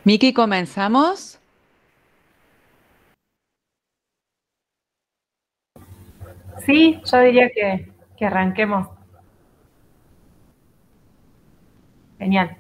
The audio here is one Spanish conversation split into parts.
Miki, ¿comenzamos? Sí, yo diría que arranquemos. Genial.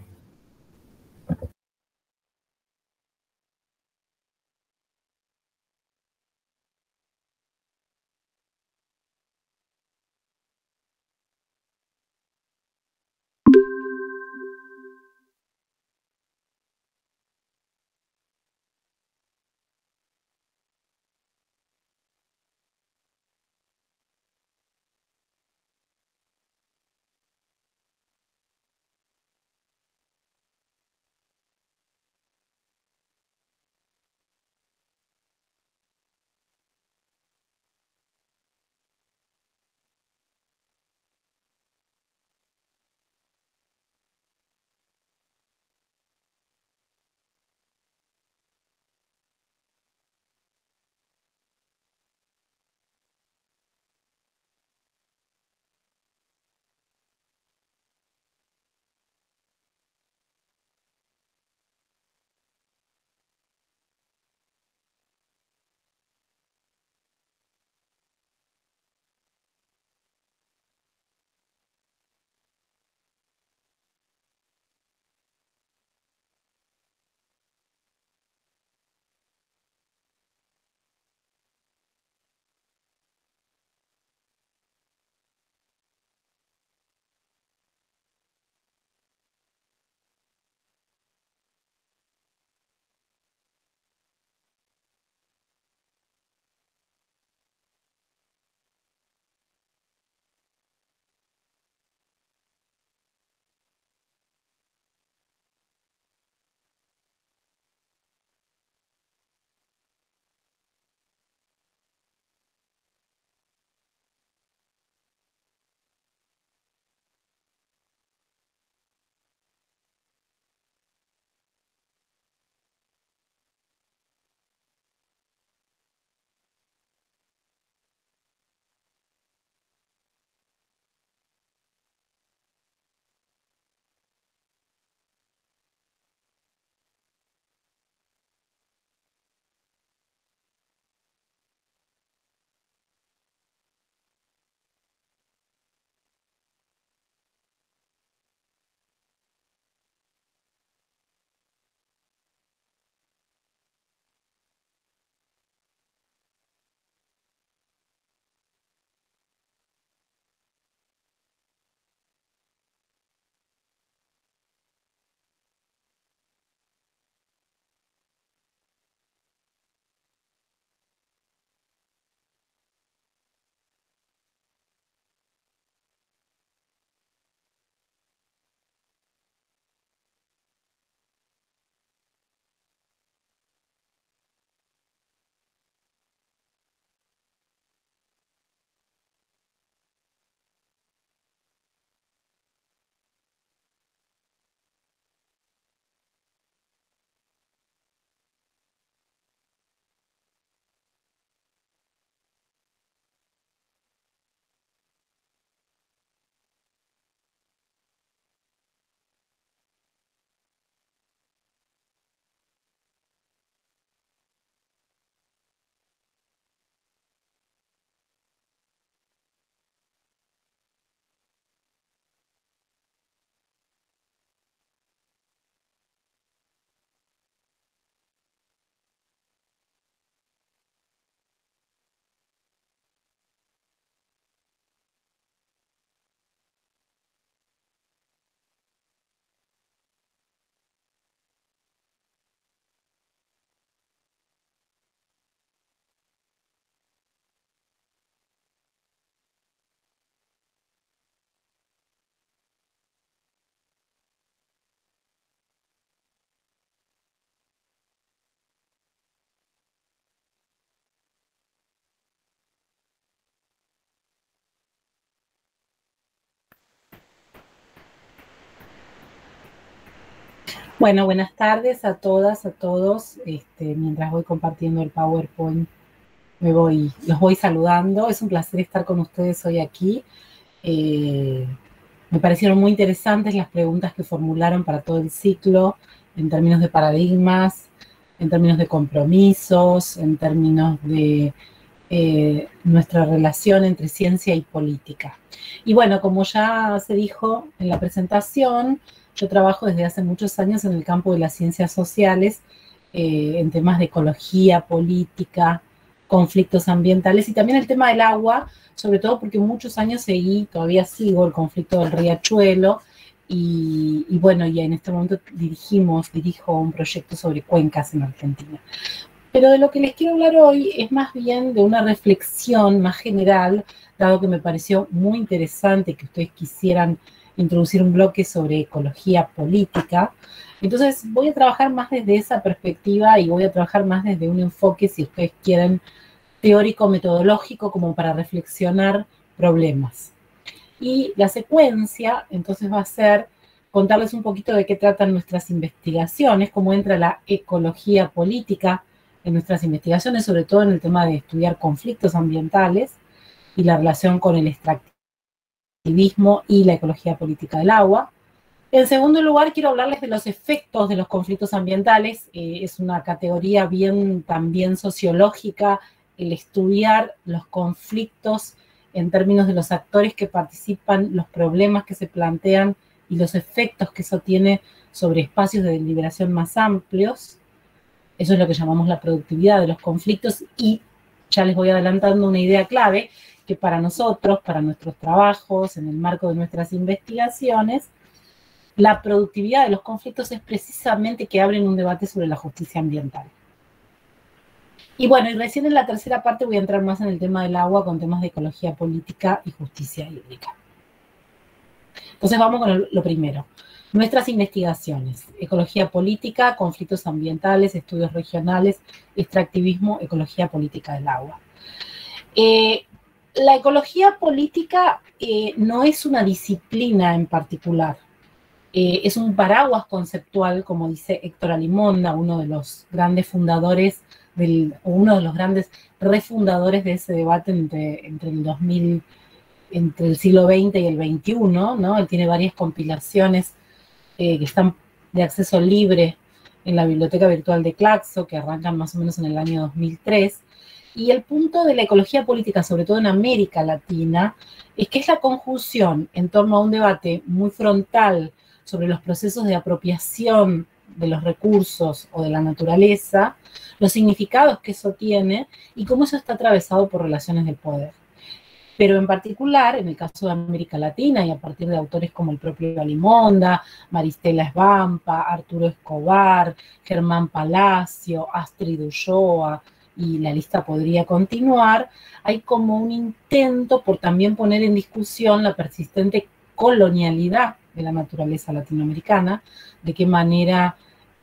Bueno, buenas tardes a todas, a todos. Mientras voy compartiendo el PowerPoint, los voy saludando. Es un placer estar con ustedes hoy aquí. Me parecieron muy interesantes las preguntas que formularon para todo el ciclo en términos de paradigmas, en términos de compromisos, en términos de nuestra relación entre ciencia y política. Y bueno, como ya se dijo en la presentación, yo trabajo desde hace muchos años en el campo de las ciencias sociales, en temas de ecología, política, conflictos ambientales y también el tema del agua, sobre todo porque muchos años seguí, todavía sigo el conflicto del riachuelo y bueno, y en este momento dirijo un proyecto sobre cuencas en Argentina. Pero de lo que les quiero hablar hoy es más bien de una reflexión más general, dado que me pareció muy interesante que ustedes quisieran introducir un bloque sobre ecología política. Entonces voy a trabajar más desde esa perspectiva y voy a trabajar más desde un enfoque, si ustedes quieren, teórico-metodológico, como para reflexionar problemas. Y la secuencia, entonces, va a ser contarles un poquito de qué tratan nuestras investigaciones, cómo entra la ecología política en nuestras investigaciones, sobre todo en el tema de estudiar conflictos ambientales y la relación con el extractivismo y la ecología política del agua. En segundo lugar, quiero hablarles de los efectos de los conflictos ambientales. Es una categoría bien también sociológica, el estudiar los conflictos en términos de los actores que participan, los problemas que se plantean y los efectos que eso tiene sobre espacios de deliberación más amplios. Eso es lo que llamamos la productividad de los conflictos y ya les voy adelantando una idea clave que para nosotros, para nuestros trabajos, en el marco de nuestras investigaciones, la productividad de los conflictos es precisamente que abren un debate sobre la justicia ambiental. Y bueno, y recién en la tercera parte voy a entrar más en el tema del agua con temas de ecología política y justicia hídrica. Entonces vamos con lo primero. Nuestras investigaciones: ecología política, conflictos ambientales, estudios regionales, extractivismo, ecología política del agua. La ecología política no es una disciplina en particular. Es un paraguas conceptual, como dice Héctor Alimonda, uno de los grandes fundadores, uno de los grandes refundadores de ese debate entre el siglo XX y el XXI, ¿no? Él tiene varias compilaciones que están de acceso libre en la biblioteca virtual de Claxo, que arrancan más o menos en el año 2003. Y el punto de la ecología política, sobre todo en América Latina, es que es la conjunción en torno a un debate muy frontal sobre los procesos de apropiación de los recursos o de la naturaleza, los significados que eso tiene y cómo eso está atravesado por relaciones de poder. Pero en particular, en el caso de América Latina y a partir de autores como el propio Alimonda, Maristela Svampa, Arturo Escobar, Germán Palacio, Astrid Ulloa, y la lista podría continuar, hay como un intento por también poner en discusión la persistente colonialidad de la naturaleza latinoamericana, de qué manera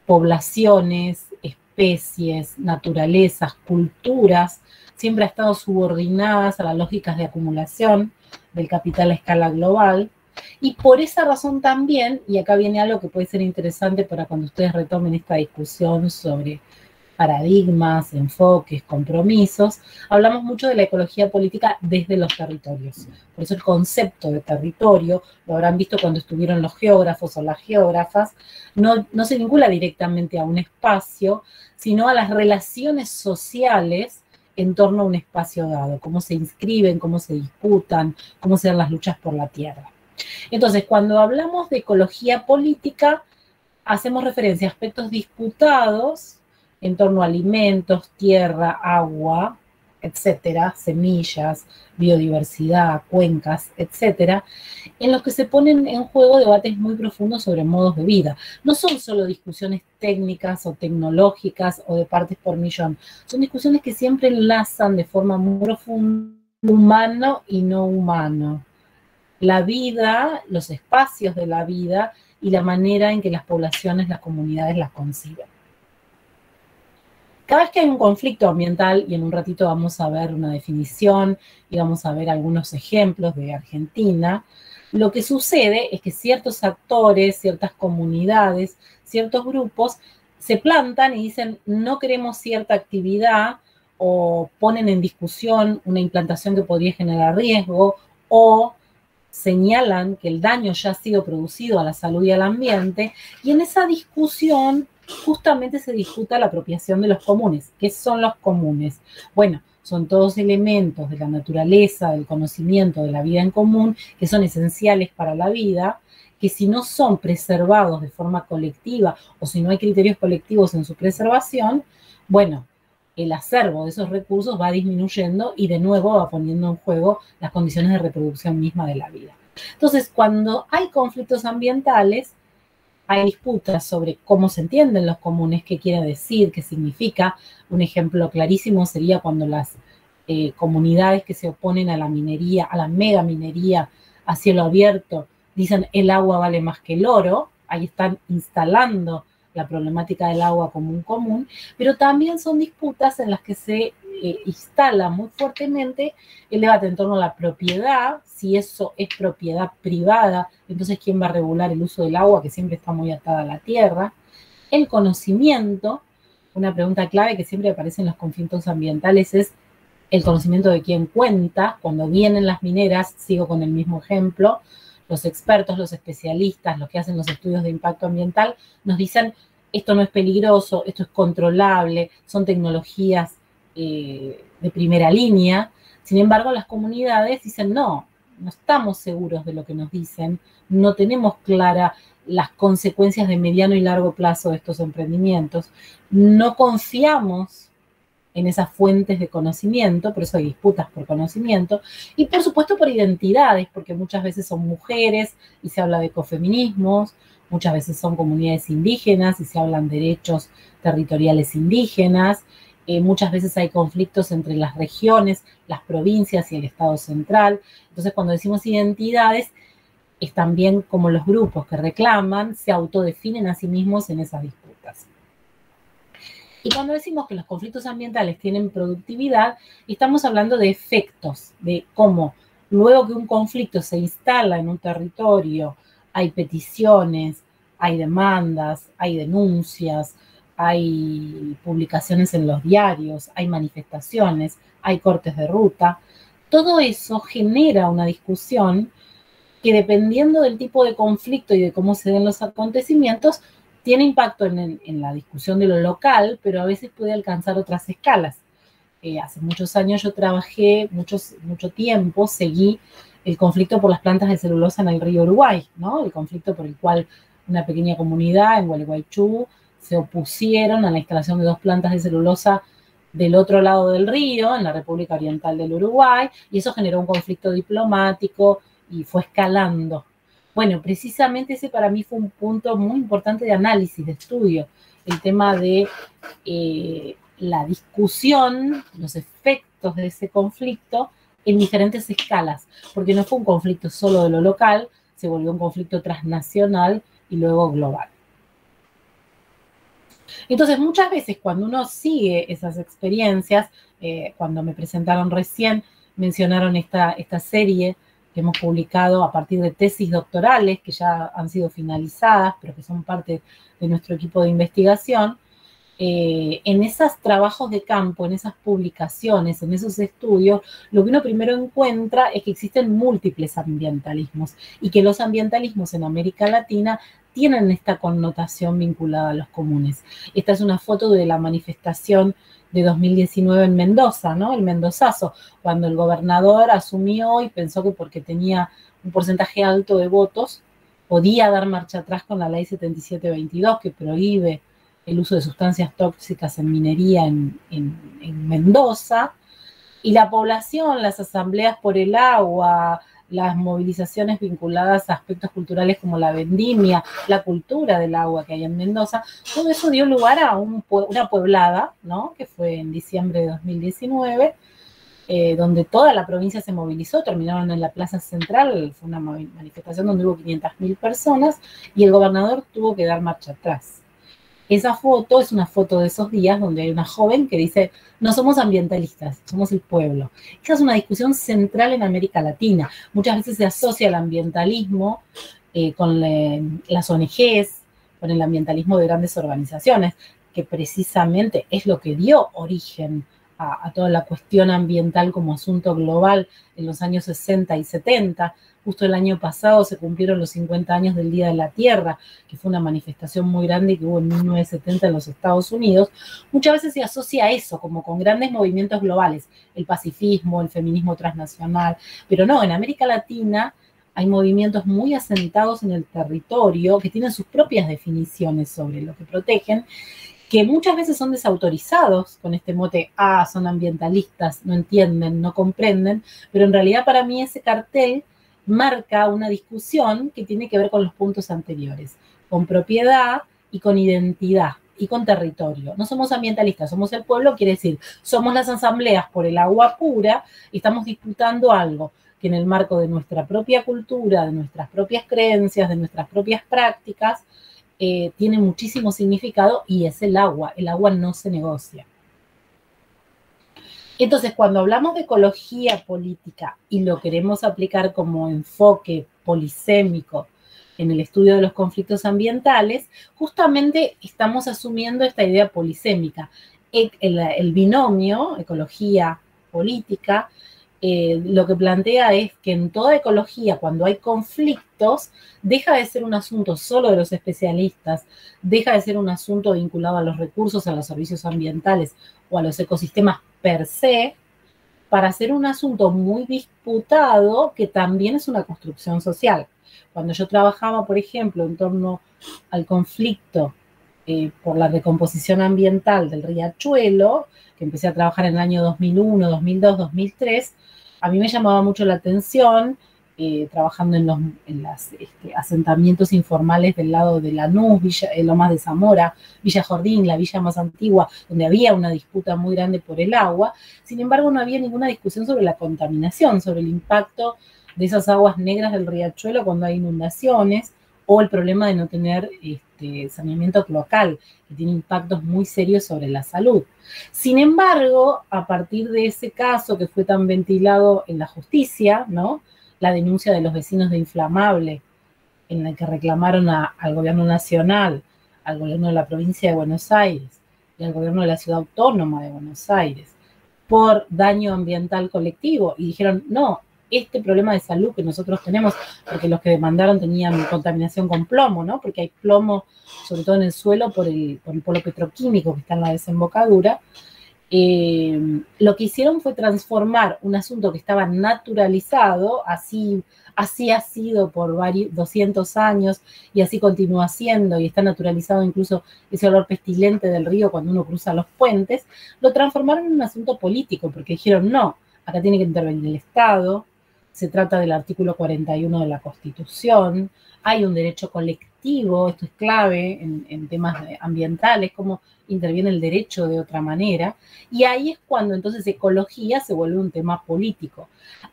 poblaciones, especies, naturalezas, culturas, siempre ha estado subordinadas a las lógicas de acumulación del capital a escala global. Y por esa razón también, y acá viene algo que puede ser interesante para cuando ustedes retomen esta discusión sobre paradigmas, enfoques, compromisos, hablamos mucho de la ecología política desde los territorios. Por eso el concepto de territorio, lo habrán visto cuando estuvieron los geógrafos o las geógrafas, no se vincula directamente a un espacio, sino a las relaciones sociales en torno a un espacio dado, cómo se inscriben, cómo se disputan, cómo se dan las luchas por la tierra. Entonces, cuando hablamos de ecología política, hacemos referencia a aspectos disputados en torno a alimentos, tierra, agua, etcétera, semillas, biodiversidad, cuencas, etcétera, en los que se ponen en juego debates muy profundos sobre modos de vida. No son solo discusiones técnicas o tecnológicas o de partes por millón, son discusiones que siempre enlazan de forma muy profunda humano y no humano. La vida, los espacios de la vida y la manera en que las poblaciones, las comunidades las conciben. Cada vez que hay un conflicto ambiental, y en un ratito vamos a ver una definición y vamos a ver algunos ejemplos de Argentina, lo que sucede es que ciertos actores, ciertas comunidades, ciertos grupos se plantan y dicen no queremos cierta actividad o ponen en discusión una implantación que podría generar riesgo o señalan que el daño ya ha sido producido a la salud y al ambiente, y en esa discusión justamente se discuta la apropiación de los comunes. ¿Qué son los comunes? Bueno, son todos elementos de la naturaleza, del conocimiento, de la vida en común, que son esenciales para la vida, que si no son preservados de forma colectiva o si no hay criterios colectivos en su preservación, bueno, el acervo de esos recursos va disminuyendo y de nuevo va poniendo en juego las condiciones de reproducción misma de la vida. Entonces, cuando hay conflictos ambientales, hay disputas sobre cómo se entienden los comunes, qué quiere decir, qué significa. Un ejemplo clarísimo sería cuando las comunidades que se oponen a la minería, a la mega minería a cielo abierto, dicen el agua vale más que el oro. Ahí están instalando la problemática del agua como un común, pero también son disputas en las que se instala muy fuertemente el debate en torno a la propiedad, si eso es propiedad privada, entonces quién va a regular el uso del agua, que siempre está muy atada a la tierra, el conocimiento. Una pregunta clave que siempre aparece en los conflictos ambientales es el conocimiento de quién cuenta. Cuando vienen las mineras, sigo con el mismo ejemplo, los expertos, los especialistas, los que hacen los estudios de impacto ambiental, nos dicen esto no es peligroso, esto es controlable, son tecnologías de primera línea. Sin embargo, las comunidades dicen no estamos seguros de lo que nos dicen, no tenemos clara las consecuencias de mediano y largo plazo de estos emprendimientos, no confiamos en esas fuentes de conocimiento, por eso hay disputas por conocimiento, y por supuesto por identidades, porque muchas veces son mujeres y se habla de ecofeminismos, muchas veces son comunidades indígenas y se hablan derechos territoriales indígenas, muchas veces hay conflictos entre las regiones, las provincias y el Estado central. Entonces, cuando decimos identidades, es también como los grupos que reclaman se autodefinen a sí mismos en esas disputas. Y cuando decimos que los conflictos ambientales tienen productividad, estamos hablando de efectos, de cómo luego que un conflicto se instala en un territorio, hay peticiones, hay demandas, hay denuncias, hay publicaciones en los diarios, hay manifestaciones, hay cortes de ruta. Todo eso genera una discusión que, dependiendo del tipo de conflicto y de cómo se den los acontecimientos, tiene impacto en la discusión de lo local, pero a veces puede alcanzar otras escalas. Hace muchos años yo trabajé, mucho tiempo, seguí el conflicto por las plantas de celulosa en el río Uruguay, ¿no? El conflicto por el cual una pequeña comunidad en Gualeguaychú se opusieron a la instalación de 2 plantas de celulosa del otro lado del río, en la República Oriental del Uruguay, y eso generó un conflicto diplomático y fue escalando. Bueno, precisamente ese para mí fue un punto muy importante de análisis, de estudio, el tema de la discusión, los efectos de ese conflicto en diferentes escalas, porque no fue un conflicto solo de lo local, se volvió un conflicto transnacional y luego global. Entonces, muchas veces cuando uno sigue esas experiencias, cuando me presentaron recién, mencionaron esta serie que hemos publicado a partir de tesis doctorales que ya han sido finalizadas, pero que son parte de nuestro equipo de investigación. En esos trabajos de campo, en esas publicaciones, en esos estudios, lo que uno primero encuentra es que existen múltiples ambientalismos y que los ambientalismos en América Latina tienen esta connotación vinculada a los comunes. Esta es una foto de la manifestación de 2019 en Mendoza, ¿no? El mendozazo, cuando el gobernador asumió y pensó que porque tenía un porcentaje alto de votos podía dar marcha atrás con la ley 7722 que prohíbe el uso de sustancias tóxicas en minería en Mendoza, y la población, las asambleas por el agua, las movilizaciones vinculadas a aspectos culturales como la vendimia, la cultura del agua que hay en Mendoza, todo eso dio lugar a una pueblada, ¿no? Que fue en diciembre de 2019, donde toda la provincia se movilizó, terminaron en la Plaza Central, fue una manifestación donde hubo 500.000 personas y el gobernador tuvo que dar marcha atrás. Esa foto es una foto de esos días donde hay una joven que dice, no somos ambientalistas, somos el pueblo. Esa es una discusión central en América Latina. Muchas veces se asocia el ambientalismo con las ONGs, con el ambientalismo de grandes organizaciones, que precisamente es lo que dio origen a toda la cuestión ambiental como asunto global en los años 60 y 70. Justo el año pasado se cumplieron los 50 años del Día de la Tierra, que fue una manifestación muy grande que hubo en 1970 en los Estados Unidos. Muchas veces se asocia a eso, como con grandes movimientos globales, el pacifismo, el feminismo transnacional, pero no, en América Latina hay movimientos muy asentados en el territorio que tienen sus propias definiciones sobre lo que protegen, que muchas veces son desautorizados con este mote, son ambientalistas, no entienden, no comprenden, pero en realidad para mí ese cartel marca una discusión que tiene que ver con los puntos anteriores, con propiedad y con identidad y con territorio. No somos ambientalistas, somos el pueblo, quiere decir, somos las asambleas por el agua pura y estamos disputando algo que en el marco de nuestra propia cultura, de nuestras propias creencias, de nuestras propias prácticas, tiene muchísimo significado y es el agua. El agua no se negocia. Entonces, cuando hablamos de ecología política y lo queremos aplicar como enfoque polisémico en el estudio de los conflictos ambientales, justamente estamos asumiendo esta idea polisémica. El binomio ecología política lo que plantea es que en toda ecología, cuando hay conflictos, deja de ser un asunto solo de los especialistas, deja de ser un asunto vinculado a los recursos, a los servicios ambientales o a los ecosistemas per se, para ser un asunto muy disputado que también es una construcción social. Cuando yo trabajaba, por ejemplo, en torno al conflicto por la recomposición ambiental del riachuelo, que empecé a trabajar en el año 2001, 2002, 2003, a mí me llamaba mucho la atención, trabajando en los asentamientos informales del lado de Lanús, Lomas de Zamora, Villa Jordín, la villa más antigua, donde había una disputa muy grande por el agua. Sin embargo, no había ninguna discusión sobre la contaminación, sobre el impacto de esas aguas negras del riachuelo cuando hay inundaciones, o el problema de no tener saneamiento cloacal, que tiene impactos muy serios sobre la salud. Sin embargo, a partir de ese caso que fue tan ventilado en la justicia, ¿no?, la denuncia de los vecinos de Inflamable, en la que reclamaron al gobierno nacional, al gobierno de la provincia de Buenos Aires y al gobierno de la ciudad autónoma de Buenos Aires, por daño ambiental colectivo, y dijeron, no, este problema de salud que nosotros tenemos, porque los que demandaron tenían contaminación con plomo, ¿no?, porque hay plomo, sobre todo en el suelo, por el polo petroquímico que está en la desembocadura. Lo que hicieron fue transformar un asunto que estaba naturalizado, así ha sido por 200 años y así continúa siendo, y está naturalizado incluso ese olor pestilente del río cuando uno cruza los puentes, lo transformaron en un asunto político, porque dijeron, no, acá tiene que intervenir el Estado, se trata del artículo 41 de la Constitución, hay un derecho colectivo, esto es clave en temas ambientales, cómo interviene el derecho de otra manera, y ahí es cuando entonces ecología se vuelve un tema político.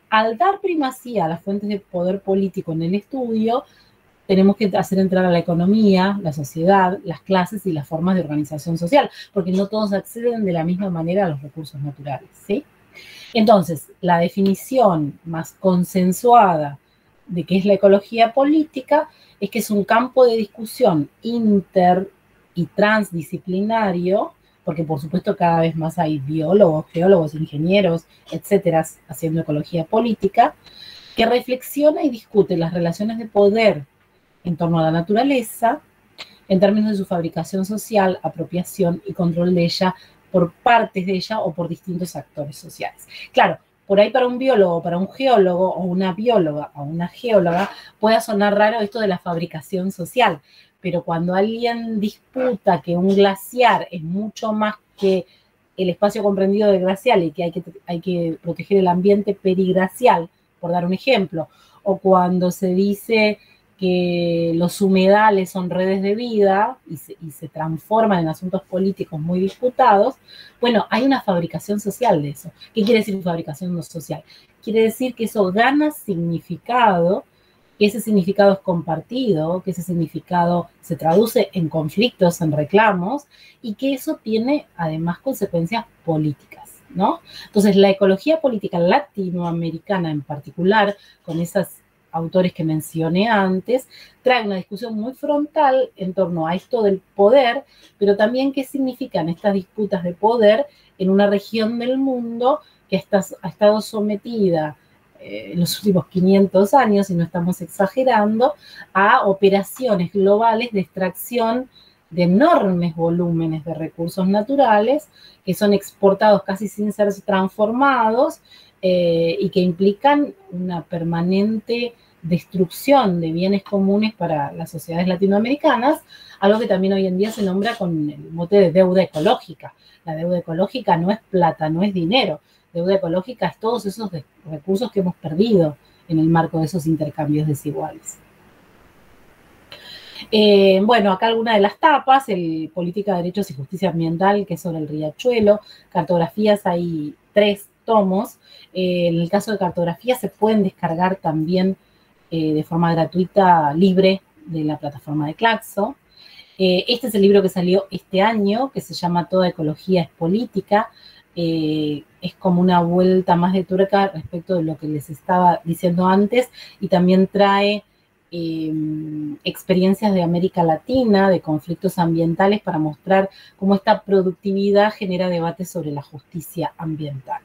Al dar primacía a las fuentes de poder político en el estudio, tenemos que hacer entrar a la economía, la sociedad, las clases y las formas de organización social, porque no todos acceden de la misma manera a los recursos naturales, ¿sí? Entonces, la definición más consensuada de qué es la ecología política es que es un campo de discusión inter y transdisciplinario, porque por supuesto cada vez más hay biólogos, geólogos, ingenieros, etcétera, haciendo ecología política, que reflexiona y discute las relaciones de poder en torno a la naturaleza en términos de su fabricación social, apropiación y control de ella por partes de ella o por distintos actores sociales. Claro, por ahí para un biólogo, para un geólogo o una bióloga o una geóloga puede sonar raro esto de la fabricación social, pero cuando alguien disputa que un glaciar es mucho más que el espacio comprendido del glacial y que hay que proteger el ambiente periglacial, por dar un ejemplo, o cuando se dice que los humedales son redes de vida y se transforman en asuntos políticos muy disputados, bueno, hay una fabricación social de eso. ¿Qué quiere decir fabricación social? Quiere decir que eso gana significado, que ese significado es compartido, que ese significado se traduce en conflictos, en reclamos, y que eso tiene además consecuencias políticas, ¿no? Entonces, la ecología política latinoamericana en particular, con esas autores que mencioné antes, trae una discusión muy frontal en torno a esto del poder, pero también qué significan estas disputas de poder en una región del mundo que ha estado sometida en los últimos 500 años, y no estamos exagerando, a operaciones globales de extracción de enormes volúmenes de recursos naturales que son exportados casi sin ser transformados y que implican una permanente destrucción de bienes comunes para las sociedades latinoamericanas, algo que también hoy en día se nombra con el mote de deuda ecológica. La deuda ecológica no es plata, no es dinero. Deuda ecológica es todos esos recursos que hemos perdido en el marco de esos intercambios desiguales. Bueno, acá alguna de las tapas, el Política de Derechos y Justicia Ambiental, que es sobre el riachuelo, cartografías, hay 3 tomos. En el caso de cartografía se pueden descargar también de forma gratuita, libre, de la plataforma de Claxo. Este es el libro que salió este año, que se llama Toda ecología es política. Es como una vuelta más de tuerca respecto de lo que les estaba diciendo antes, y también trae experiencias de América Latina, de conflictos ambientales, para mostrar cómo esta productividad genera debates sobre la justicia ambiental.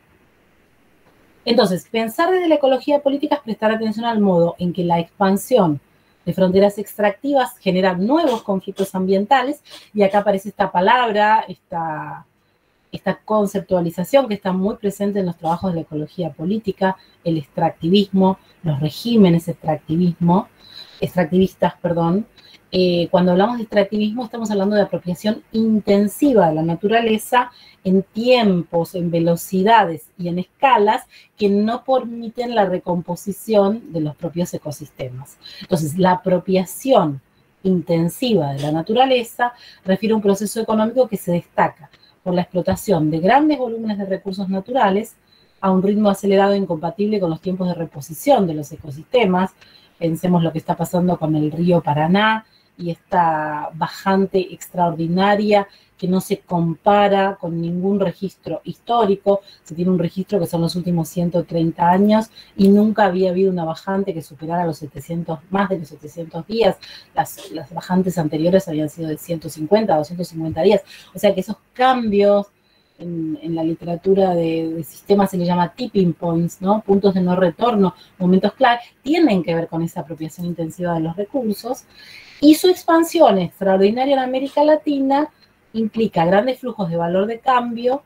Entonces, pensar desde la ecología política es prestar atención al modo en que la expansión de fronteras extractivas genera nuevos conflictos ambientales, y acá aparece esta palabra, esta conceptualización que está muy presente en los trabajos de la ecología política, el extractivismo, los regímenes extractivistas. Cuando hablamos de extractivismo estamos hablando de apropiación intensiva de la naturaleza en tiempos, en velocidades y en escalas que no permiten la recomposición de los propios ecosistemas. Entonces, la apropiación intensiva de la naturaleza refiere a un proceso económico que se destaca por la explotación de grandes volúmenes de recursos naturales a un ritmo acelerado e incompatible con los tiempos de reposición de los ecosistemas. Pensemos lo que está pasando con el río Paraná y esta bajante extraordinaria que no se compara con ningún registro histórico. Se tiene un registro que son los últimos 130 años y nunca había habido una bajante que superara los 700, más de los 700 días. Las bajantes anteriores habían sido de 150 a 250 días. O sea que esos cambios en la literatura de sistemas se le llama tipping points, ¿no? Puntos de no retorno, momentos clave, tienen que ver con esa apropiación intensiva de los recursos, y su expansión extraordinaria en América Latina implica grandes flujos de valor de cambio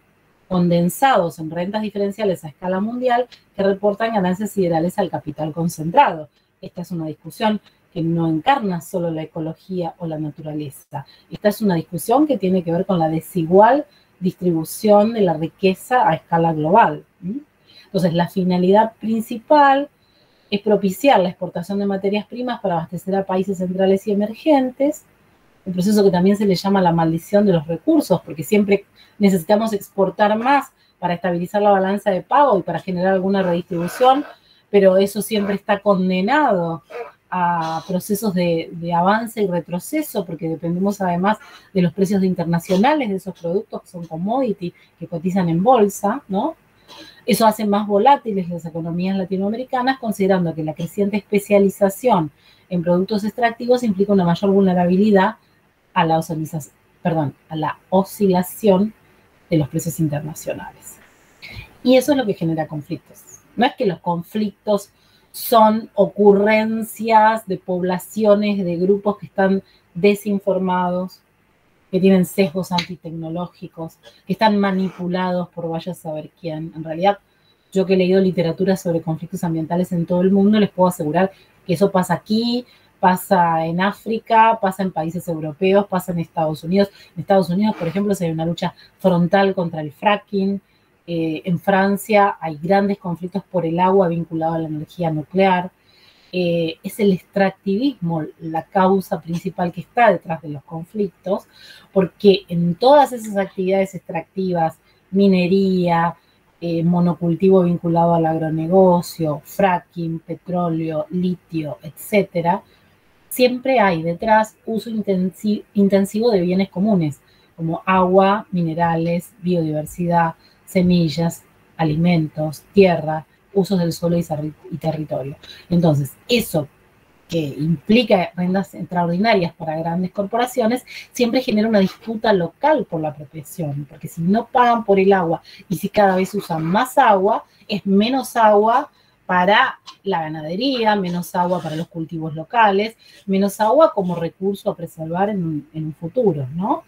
condensados en rentas diferenciales a escala mundial que reportan ganancias siderales al capital concentrado. Esta es una discusión que no encarna solo la ecología o la naturaleza. Esta es una discusión que tiene que ver con la desigual distribución de la riqueza a escala global. Entonces, la finalidad principal es propiciar la exportación de materias primas para abastecer a países centrales y emergentes, un proceso que también se le llama la maldición de los recursos, porque siempre necesitamos exportar más para estabilizar la balanza de pago y para generar alguna redistribución, pero eso siempre está condenado a procesos de avance y retroceso, porque dependemos además de los precios internacionales de esos productos que son commodity, que cotizan en bolsa, ¿no? Eso hace más volátiles las economías latinoamericanas, considerando que la creciente especialización en productos extractivos implica una mayor vulnerabilidad a la oscilación de los precios internacionales. Y eso es lo que genera conflictos. No es que los conflictos son ocurrencias de poblaciones, de grupos que están desinformados, que tienen sesgos antitecnológicos, que están manipulados por vaya a saber quién. En realidad, yo que he leído literatura sobre conflictos ambientales en todo el mundo, les puedo asegurar que eso pasa aquí, pasa en África, pasa en países europeos, pasa en Estados Unidos. En Estados Unidos, por ejemplo, hay una lucha frontal contra el fracking. En Francia hay grandes conflictos por el agua vinculado a la energía nuclear. Es el extractivismo la causa principal que está detrás de los conflictos, porque en todas esas actividades extractivas, minería, monocultivo vinculado al agronegocio, fracking, petróleo, litio, etcétera, siempre hay detrás uso intensivo de bienes comunes, como agua, minerales, biodiversidad, semillas, alimentos, tierra, usos del suelo y territorio. Entonces, eso que implica rentas extraordinarias para grandes corporaciones, siempre genera una disputa local por la apropiación, porque si no pagan por el agua y si cada vez usan más agua, es menos agua para la ganadería, menos agua para los cultivos locales, menos agua como recurso a preservar en un futuro, ¿no?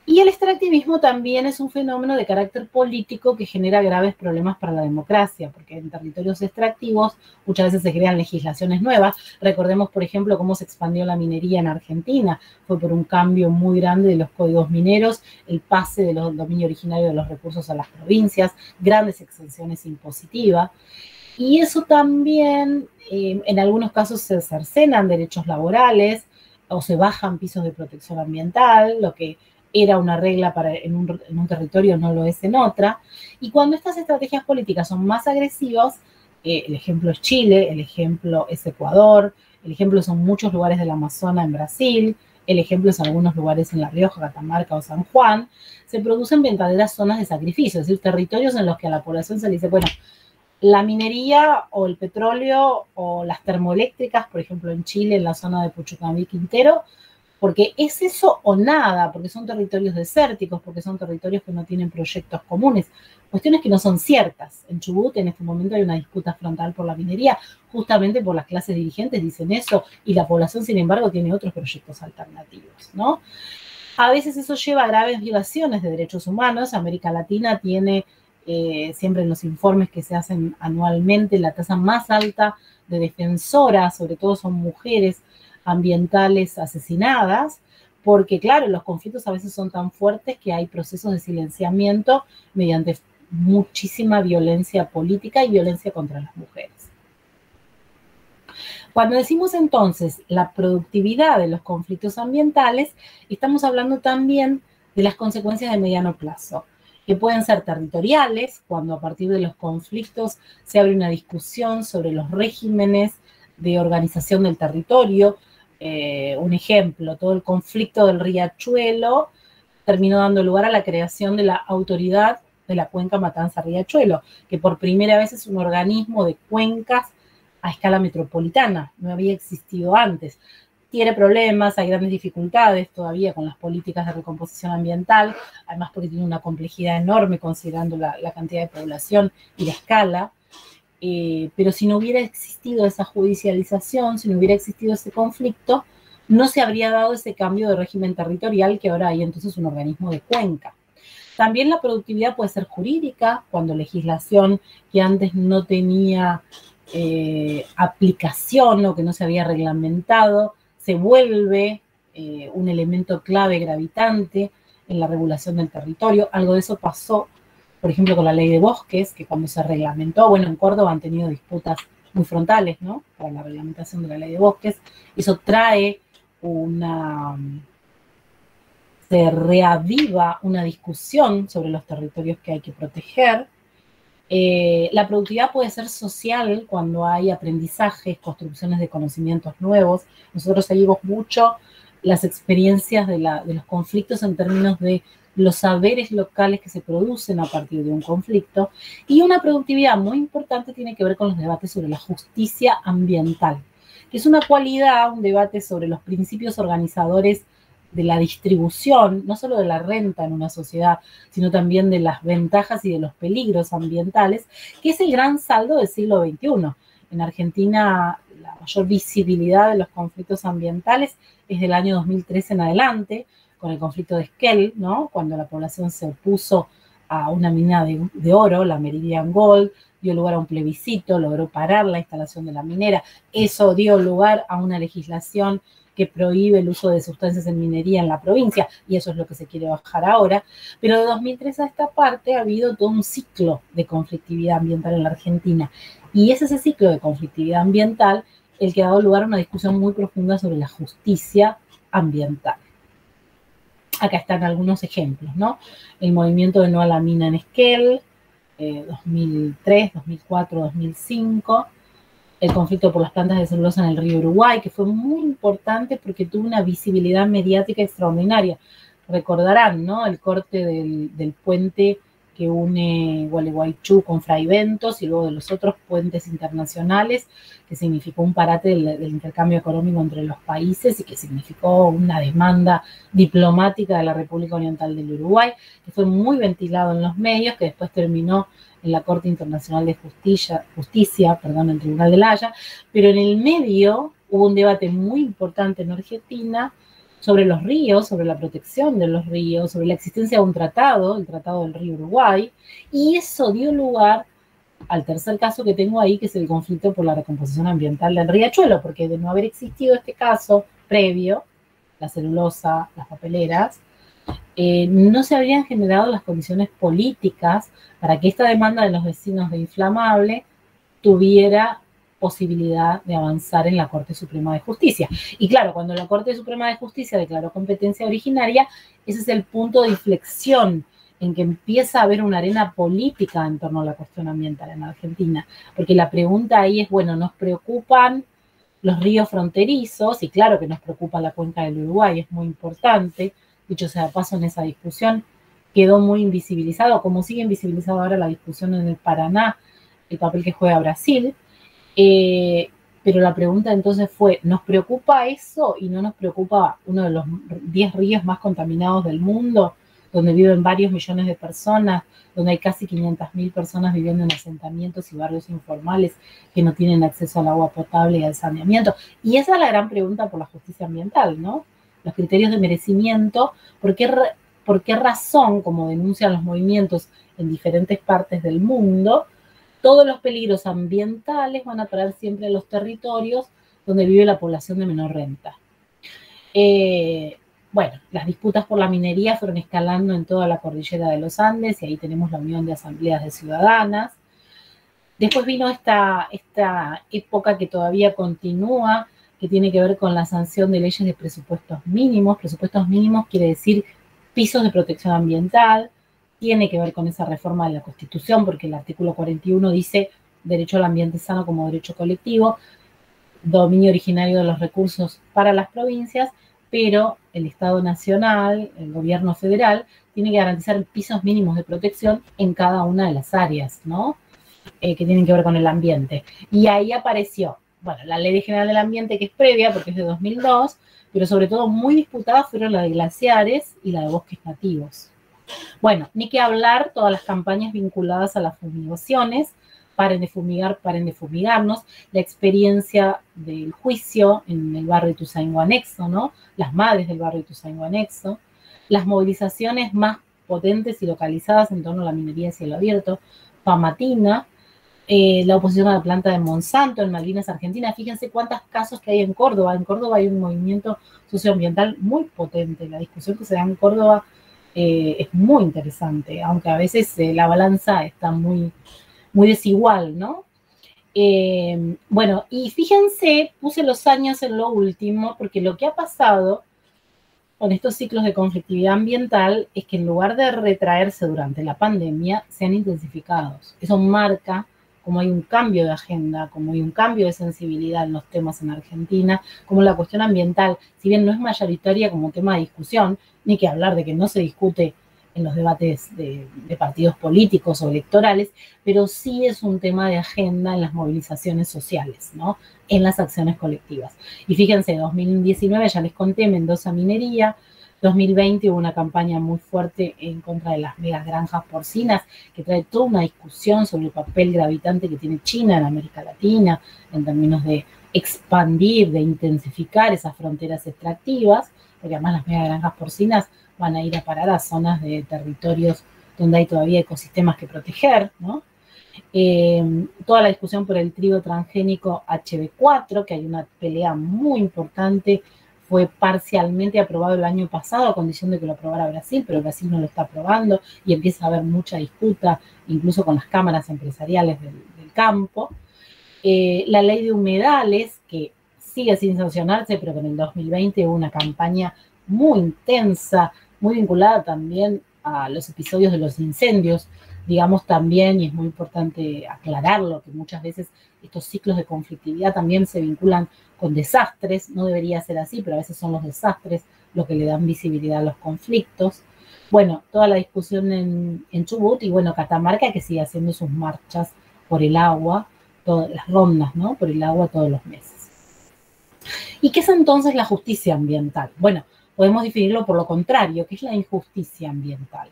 Y el extractivismo también es un fenómeno de carácter político que genera graves problemas para la democracia, porque en territorios extractivos muchas veces se crean legislaciones nuevas. Recordemos, por ejemplo, cómo se expandió la minería en Argentina. Fue por un cambio muy grande de los códigos mineros, el pase del dominio originario de los recursos a las provincias, grandes exenciones impositivas. Y eso también, en algunos casos, se cercenan derechos laborales o se bajan pisos de protección ambiental, lo que era una regla en un territorio no lo es en otra. Y cuando estas estrategias políticas son más agresivas, el ejemplo es Chile, el ejemplo es Ecuador, el ejemplo son muchos lugares del Amazonas en Brasil, el ejemplo es algunos lugares en La Rioja, Catamarca o San Juan, se producen verdaderas zonas de sacrificio, es decir, territorios en los que a la población se le dice, bueno, la minería o el petróleo o las termoeléctricas, por ejemplo en Chile, en la zona de Puchucamí, Quintero, porque es eso o nada, porque son territorios desérticos, porque son territorios que no tienen proyectos comunes, cuestiones que no son ciertas. En Chubut en este momento hay una disputa frontal por la minería, justamente por las clases dirigentes dicen eso, y la población, sin embargo, tiene otros proyectos alternativos, ¿no? A veces eso lleva a graves violaciones de derechos humanos. América Latina tiene siempre en los informes que se hacen anualmente la tasa más alta de defensoras, sobre todo son mujeres ambientales asesinadas, porque claro, los conflictos a veces son tan fuertes que hay procesos de silenciamiento mediante muchísima violencia política y violencia contra las mujeres. Cuando decimos entonces la productividad de los conflictos ambientales, estamos hablando también de las consecuencias de mediano plazo, que pueden ser territoriales, cuando a partir de los conflictos se abre una discusión sobre los regímenes de organización del territorio. Un ejemplo, todo el conflicto del Riachuelo terminó dando lugar a la creación de la autoridad de la cuenca Matanza-Riachuelo, que por primera vez es un organismo de cuencas a escala metropolitana, no había existido antes. Tiene problemas, hay grandes dificultades todavía con las políticas de recomposición ambiental, además porque tiene una complejidad enorme considerando la cantidad de población y la escala. Pero si no hubiera existido esa judicialización, si no hubiera existido ese conflicto, no se habría dado ese cambio de régimen territorial que ahora hay entonces un organismo de cuenca. También la productividad puede ser jurídica, cuando legislación que antes no tenía aplicación o que no se había reglamentado, se vuelve un elemento clave gravitante en la regulación del territorio. Algo de eso pasó, por ejemplo, con la ley de bosques, que cuando se reglamentó, bueno, en Córdoba han tenido disputas muy frontales, ¿no?, para la reglamentación de la ley de bosques. Eso trae se reaviva una discusión sobre los territorios que hay que proteger. La productividad puede ser social cuando hay aprendizajes, construcciones de conocimientos nuevos. Nosotros seguimos mucho las experiencias de los conflictos en términos de los saberes locales que se producen a partir de un conflicto. Y una productividad muy importante tiene que ver con los debates sobre la justicia ambiental, que es una cualidad, un debate sobre los principios organizadores de la distribución, no solo de la renta en una sociedad, sino también de las ventajas y de los peligros ambientales, que es el gran saldo del siglo XXI. En Argentina, la mayor visibilidad de los conflictos ambientales es del año 2003 en adelante, con el conflicto de Esquel, ¿no?, cuando la población se opuso a una mina de oro, la Meridian Gold, dio lugar a un plebiscito, logró parar la instalación de la minera. Eso dio lugar a una legislación que prohíbe el uso de sustancias en minería en la provincia, y eso es lo que se quiere bajar ahora. Pero de 2003 a esta parte ha habido todo un ciclo de conflictividad ambiental en la Argentina, y es ese ciclo de conflictividad ambiental el que ha dado lugar a una discusión muy profunda sobre la justicia ambiental. Acá están algunos ejemplos, ¿no? El movimiento de no a la mina en Esquel, 2003, 2004, 2005, el conflicto por las plantas de celulosa en el río Uruguay, que fue muy importante porque tuvo una visibilidad mediática extraordinaria. Recordarán, ¿no?, el corte del puente que une Gualeguaychú con Fraiventos y luego de los otros puentes internacionales, que significó un parate del intercambio económico entre los países y que significó una demanda diplomática de la República Oriental del Uruguay, que fue muy ventilado en los medios, que después terminó en la Corte Internacional de Justicia, el Tribunal de La Haya, pero en el medio hubo un debate muy importante en Argentina sobre los ríos, sobre la protección de los ríos, sobre la existencia de un tratado, el Tratado del Río Uruguay, y eso dio lugar al tercer caso que tengo ahí, que es el conflicto por la recomposición ambiental del riachuelo, porque de no haber existido este caso previo, la celulosa, las papeleras, no se habrían generado las condiciones políticas para que esta demanda de los vecinos de Inflamable tuviera posibilidad de avanzar en la Corte Suprema de Justicia. Y claro, cuando la Corte Suprema de Justicia declaró competencia originaria, ese es el punto de inflexión en que empieza a haber una arena política en torno a la cuestión ambiental en Argentina. Porque la pregunta ahí es, bueno, ¿nos preocupan los ríos fronterizos? Y claro que nos preocupa la cuenca del Uruguay, es muy importante. Dicho sea de paso, en esa discusión quedó muy invisibilizado, como sigue invisibilizado ahora la discusión en el Paraná, el papel que juega Brasil. Pero la pregunta entonces fue, ¿nos preocupa eso y no nos preocupa uno de los 10 ríos más contaminados del mundo, donde viven varios millones de personas, donde hay casi 500.000 personas viviendo en asentamientos y barrios informales que no tienen acceso al agua potable y al saneamiento? Y esa es la gran pregunta por la justicia ambiental, ¿no? Los criterios de merecimiento, ¿por qué razón, como denuncian los movimientos en diferentes partes del mundo, todos los peligros ambientales van a traer siempre a los territorios donde vive la población de menor renta? Bueno, las disputas por la minería fueron escalando en toda la cordillera de los Andes y ahí tenemos la Unión de Asambleas de Ciudadanas. Después vino esta época que todavía continúa, que tiene que ver con la sanción de leyes de presupuestos mínimos. Presupuestos mínimos quiere decir pisos de protección ambiental. Tiene que ver con esa reforma de la Constitución, porque el artículo 41 dice derecho al ambiente sano como derecho colectivo, dominio originario de los recursos para las provincias, pero el Estado Nacional, el gobierno federal, tiene que garantizar pisos mínimos de protección en cada una de las áreas, ¿no? Que tienen que ver con el ambiente. Y ahí apareció, bueno, la Ley General del Ambiente, que es previa, porque es de 2002, pero sobre todo muy disputadas fueron la de glaciares y la de bosques nativos. Bueno, ni que hablar todas las campañas vinculadas a las fumigaciones, paren de fumigar, paren de fumigarnos, la experiencia del juicio en el barrio Ituzaingó Anexo, ¿no? Las madres del barrio Ituzaingó Anexo, las movilizaciones más potentes y localizadas en torno a la minería de cielo abierto, Pamatina, la oposición a la planta de Monsanto en Malvinas, Argentina. Fíjense cuántos casos que hay en Córdoba. En Córdoba hay un movimiento socioambiental muy potente. La discusión que se da en Córdoba es muy interesante, aunque a veces la balanza está muy, muy desigual, ¿no? Bueno, y fíjense, puse los años en lo último, porque lo que ha pasado con estos ciclos de conflictividad ambiental es que en lugar de retraerse durante la pandemia, se han intensificado. Eso marca como hay un cambio de agenda, como hay un cambio de sensibilidad en los temas en Argentina, como la cuestión ambiental, si bien no es mayoritaria como tema de discusión, ni que hablar de que no se discute en los debates de partidos políticos o electorales, pero sí es un tema de agenda en las movilizaciones sociales, ¿no? En las acciones colectivas. Y fíjense, 2019 ya les conté, Mendoza Minería, 2020 hubo una campaña muy fuerte en contra de las megas granjas porcinas, que trae toda una discusión sobre el papel gravitante que tiene China en América Latina, en términos de expandir, de intensificar esas fronteras extractivas, porque además las megas granjas porcinas van a ir a parar a zonas de territorios donde hay todavía ecosistemas que proteger, ¿no? Toda la discusión por el trigo transgénico HB4, que hay una pelea muy importante, fue parcialmente aprobado el año pasado a condición de que lo aprobara Brasil, pero Brasil no lo está aprobando y empieza a haber mucha disputa, incluso con las cámaras empresariales del campo. La ley de humedales, que sigue sin sancionarse, pero que en el 2020 hubo una campaña muy intensa, muy vinculada también a los episodios de los incendios, digamos también, y es muy importante aclararlo, que muchas veces estos ciclos de conflictividad también se vinculan con desastres, no debería ser así, pero a veces son los desastres los que le dan visibilidad a los conflictos. Bueno, toda la discusión en Chubut y bueno, Catamarca que sigue haciendo sus marchas por el agua, todas las rondas, ¿no? Por el agua todos los meses. ¿Y qué es entonces la justicia ambiental? Bueno, podemos definirlo por lo contrario, que es la injusticia ambiental.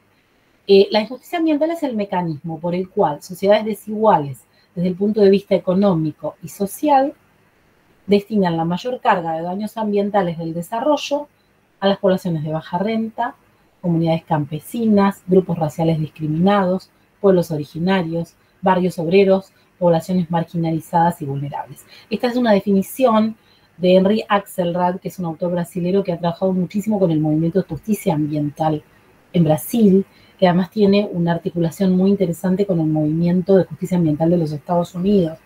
La injusticia ambiental es el mecanismo por el cual sociedades desiguales desde el punto de vista económico y social destinan la mayor carga de daños ambientales del desarrollo a las poblaciones de baja renta, comunidades campesinas, grupos raciales discriminados, pueblos originarios, barrios obreros, poblaciones marginalizadas y vulnerables. Esta es una definición de Henry Axelrad, que es un autor brasilero que ha trabajado muchísimo con el movimiento de justicia ambiental en Brasil, que además tiene una articulación muy interesante con el movimiento de justicia ambiental de los Estados Unidos.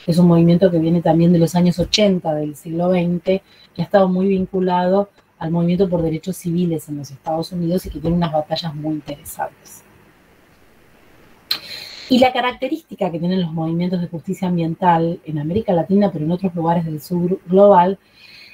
Es un movimiento que viene también de los años 80 del siglo XX, que ha estado muy vinculado al movimiento por derechos civiles en los Estados Unidos y que tiene unas batallas muy interesantes. Y la característica que tienen los movimientos de justicia ambiental en América Latina, pero en otros lugares del sur global,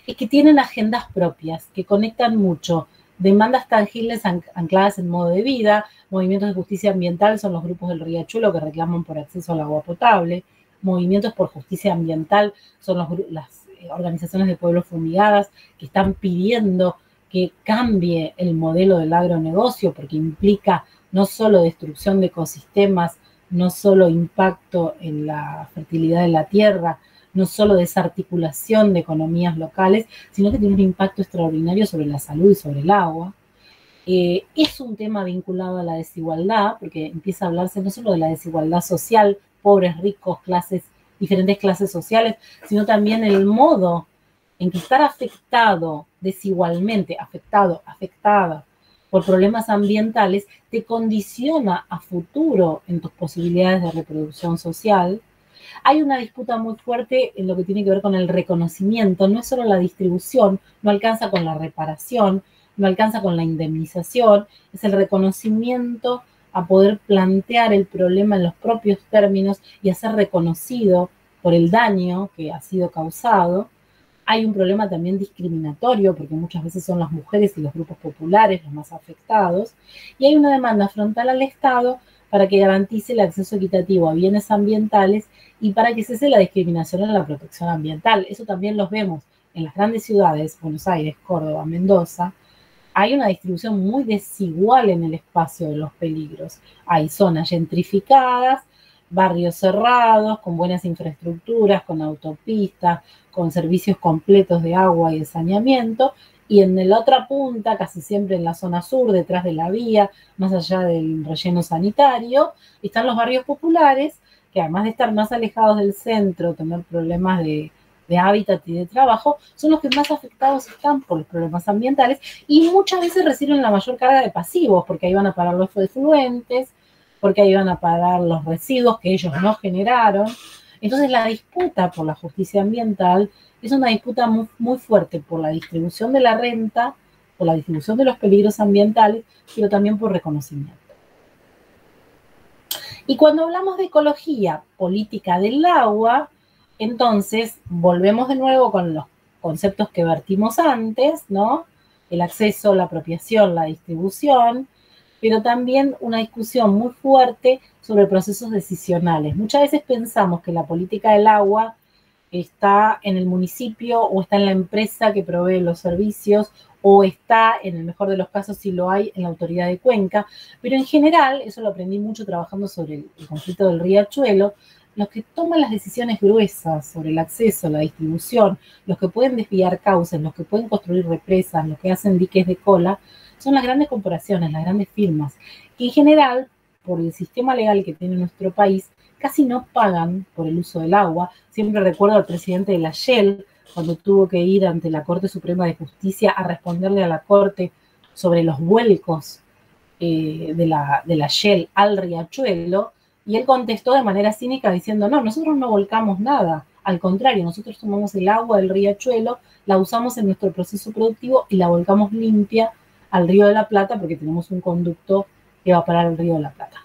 es que tienen agendas propias, que conectan mucho demandas tangibles ancladas en modo de vida. Movimientos de justicia ambiental son los grupos del Riachuelo que reclaman por acceso al agua potable. Movimientos por justicia ambiental son las organizaciones de pueblos fumigadas que están pidiendo que cambie el modelo del agronegocio porque implica no solo destrucción de ecosistemas, no solo impacto en la fertilidad de la tierra, no solo desarticulación de economías locales, sino que tiene un impacto extraordinario sobre la salud y sobre el agua. Es un tema vinculado a la desigualdad, porque empieza a hablarse no solo de la desigualdad social, pobres, ricos, diferentes clases sociales, sino también el modo en que estar afectado desigualmente, afectada por problemas ambientales, te condiciona a futuro en tus posibilidades de reproducción social. Hay una disputa muy fuerte en lo que tiene que ver con el reconocimiento, no es solo la distribución, no alcanza con la reparación, no alcanza con la indemnización, es el reconocimiento a poder plantear el problema en los propios términos y a ser reconocido por el daño que ha sido causado. Hay un problema también discriminatorio, porque muchas veces son las mujeres y los grupos populares los más afectados, y hay una demanda frontal al Estado para que garantice el acceso equitativo a bienes ambientales y para que cese la discriminación en la protección ambiental. Eso también los vemos en las grandes ciudades, Buenos Aires, Córdoba, Mendoza. Hay una distribución muy desigual en el espacio de los peligros. Hay zonas gentrificadas, barrios cerrados, con buenas infraestructuras, con autopistas, con servicios completos de agua y de saneamiento, y en la otra punta, casi siempre en la zona sur, detrás de la vía, más allá del relleno sanitario, están los barrios populares, que además de estar más alejados del centro, tener problemas de hábitat y de trabajo, son los que más afectados están por los problemas ambientales y muchas veces reciben la mayor carga de pasivos, porque ahí van a parar los efluentes, porque ahí van a parar los residuos que ellos no generaron. Entonces la disputa por la justicia ambiental es una disputa muy, muy fuerte por la distribución de la renta, por la distribución de los peligros ambientales, pero también por reconocimiento. Y cuando hablamos de ecología política del agua, entonces volvemos de nuevo con los conceptos que vertimos antes, ¿no? El acceso, la apropiación, la distribución, pero también una discusión muy fuerte sobre procesos decisionales. Muchas veces pensamos que la política del agua está en el municipio o está en la empresa que provee los servicios o está, en el mejor de los casos, si lo hay, en la autoridad de cuenca. Pero en general, eso lo aprendí mucho trabajando sobre el conflicto del Riachuelo, los que toman las decisiones gruesas sobre el acceso, la distribución, los que pueden desviar cauces, los que pueden construir represas, los que hacen diques de cola, son las grandes corporaciones, las grandes firmas, que en general, por el sistema legal que tiene nuestro país, casi no pagan por el uso del agua. Siempre recuerdo al presidente de la Shell, cuando tuvo que ir ante la Corte Suprema de Justicia a responderle a la Corte sobre los vuelcos de la Shell al Riachuelo, y él contestó de manera cínica diciendo, no, nosotros no volcamos nada, al contrario, nosotros tomamos el agua del Riachuelo, la usamos en nuestro proceso productivo y la volcamos limpia al Río de la Plata porque tenemos un conducto que va a parar al Río de la Plata.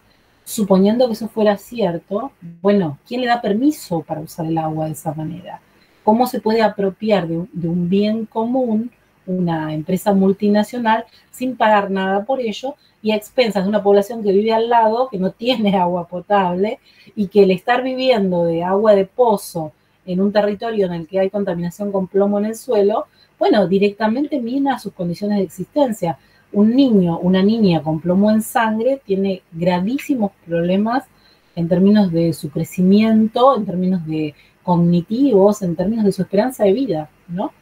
Suponiendo que eso fuera cierto, bueno, ¿quién le da permiso para usar el agua de esa manera? ¿Cómo se puede apropiar de un bien común una empresa multinacional sin pagar nada por ello y a expensas de una población que vive al lado, que no tiene agua potable y que el estar viviendo de agua de pozo en un territorio en el que hay contaminación con plomo en el suelo, bueno, directamente mina sus condiciones de existencia. Un niño, una niña con plomo en sangre tiene gravísimos problemas en términos de su crecimiento, en términos de cognitivos, en términos de su esperanza de vida, ¿no?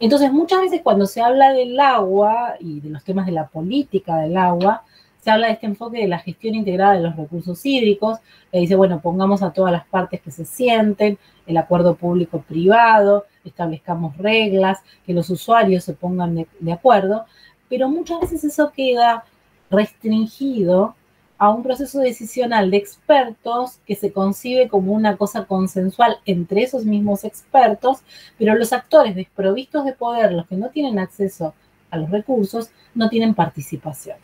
Entonces, muchas veces cuando se habla del agua y de los temas de la política del agua, se habla de este enfoque de la gestión integrada de los recursos hídricos, que dice, bueno, pongamos a todas las partes que se sienten, el acuerdo público-privado, establezcamos reglas, que los usuarios se pongan de acuerdo, pero muchas veces eso queda restringido a un proceso decisional de expertos que se concibe como una cosa consensual entre esos mismos expertos, pero los actores desprovistos de poder, los que no tienen acceso a los recursos, no tienen participación.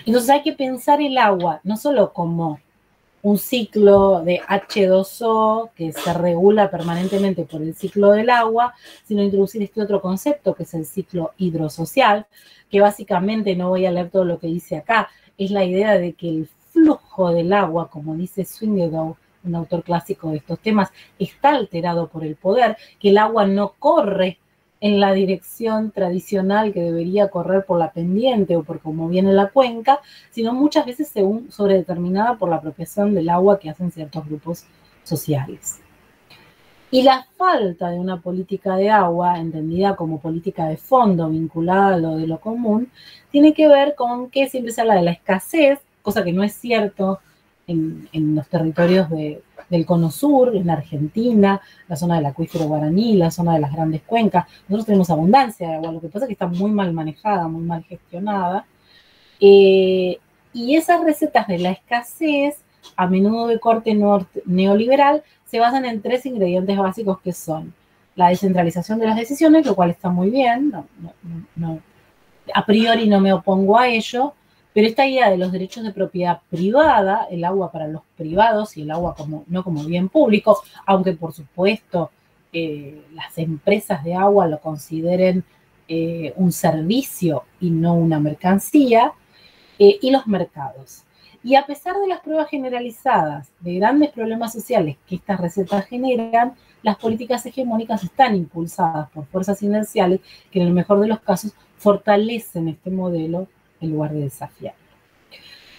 Entonces hay que pensar el agua no solo como un ciclo de H2O que se regula permanentemente por el ciclo del agua, sino introducir este otro concepto que es el ciclo hidrosocial, que básicamente, no voy a leer todo lo que dice acá, es la idea de que el flujo del agua, como dice Swingedow, un autor clásico de estos temas, está alterado por el poder, que el agua no corre en la dirección tradicional que debería correr por la pendiente o por cómo viene la cuenca, sino muchas veces sobredeterminada por la apropiación del agua que hacen ciertos grupos sociales. Y la falta de una política de agua, entendida como política de fondo, vinculada a lo de lo común, tiene que ver con que siempre se habla de la escasez, cosa que no es cierto en los territorios del Cono Sur, en Argentina, la zona del acuífero guaraní, la zona de las grandes cuencas. Nosotros tenemos abundancia de agua, lo que pasa es que está muy mal manejada, muy mal gestionada. Y esas recetas de la escasez, a menudo de corte neoliberal, se basan en 3 ingredientes básicos que son la descentralización de las decisiones, lo cual está muy bien, a priori no me opongo a ello, pero esta idea de los derechos de propiedad privada, el agua para los privados y el agua no como bien público, aunque por supuesto las empresas de agua lo consideren un servicio y no una mercancía, y los mercados. Y a pesar de las pruebas generalizadas de grandes problemas sociales que estas recetas generan, las políticas hegemónicas están impulsadas por fuerzas inerciales que en el mejor de los casos fortalecen este modelo en lugar de desafiarlo.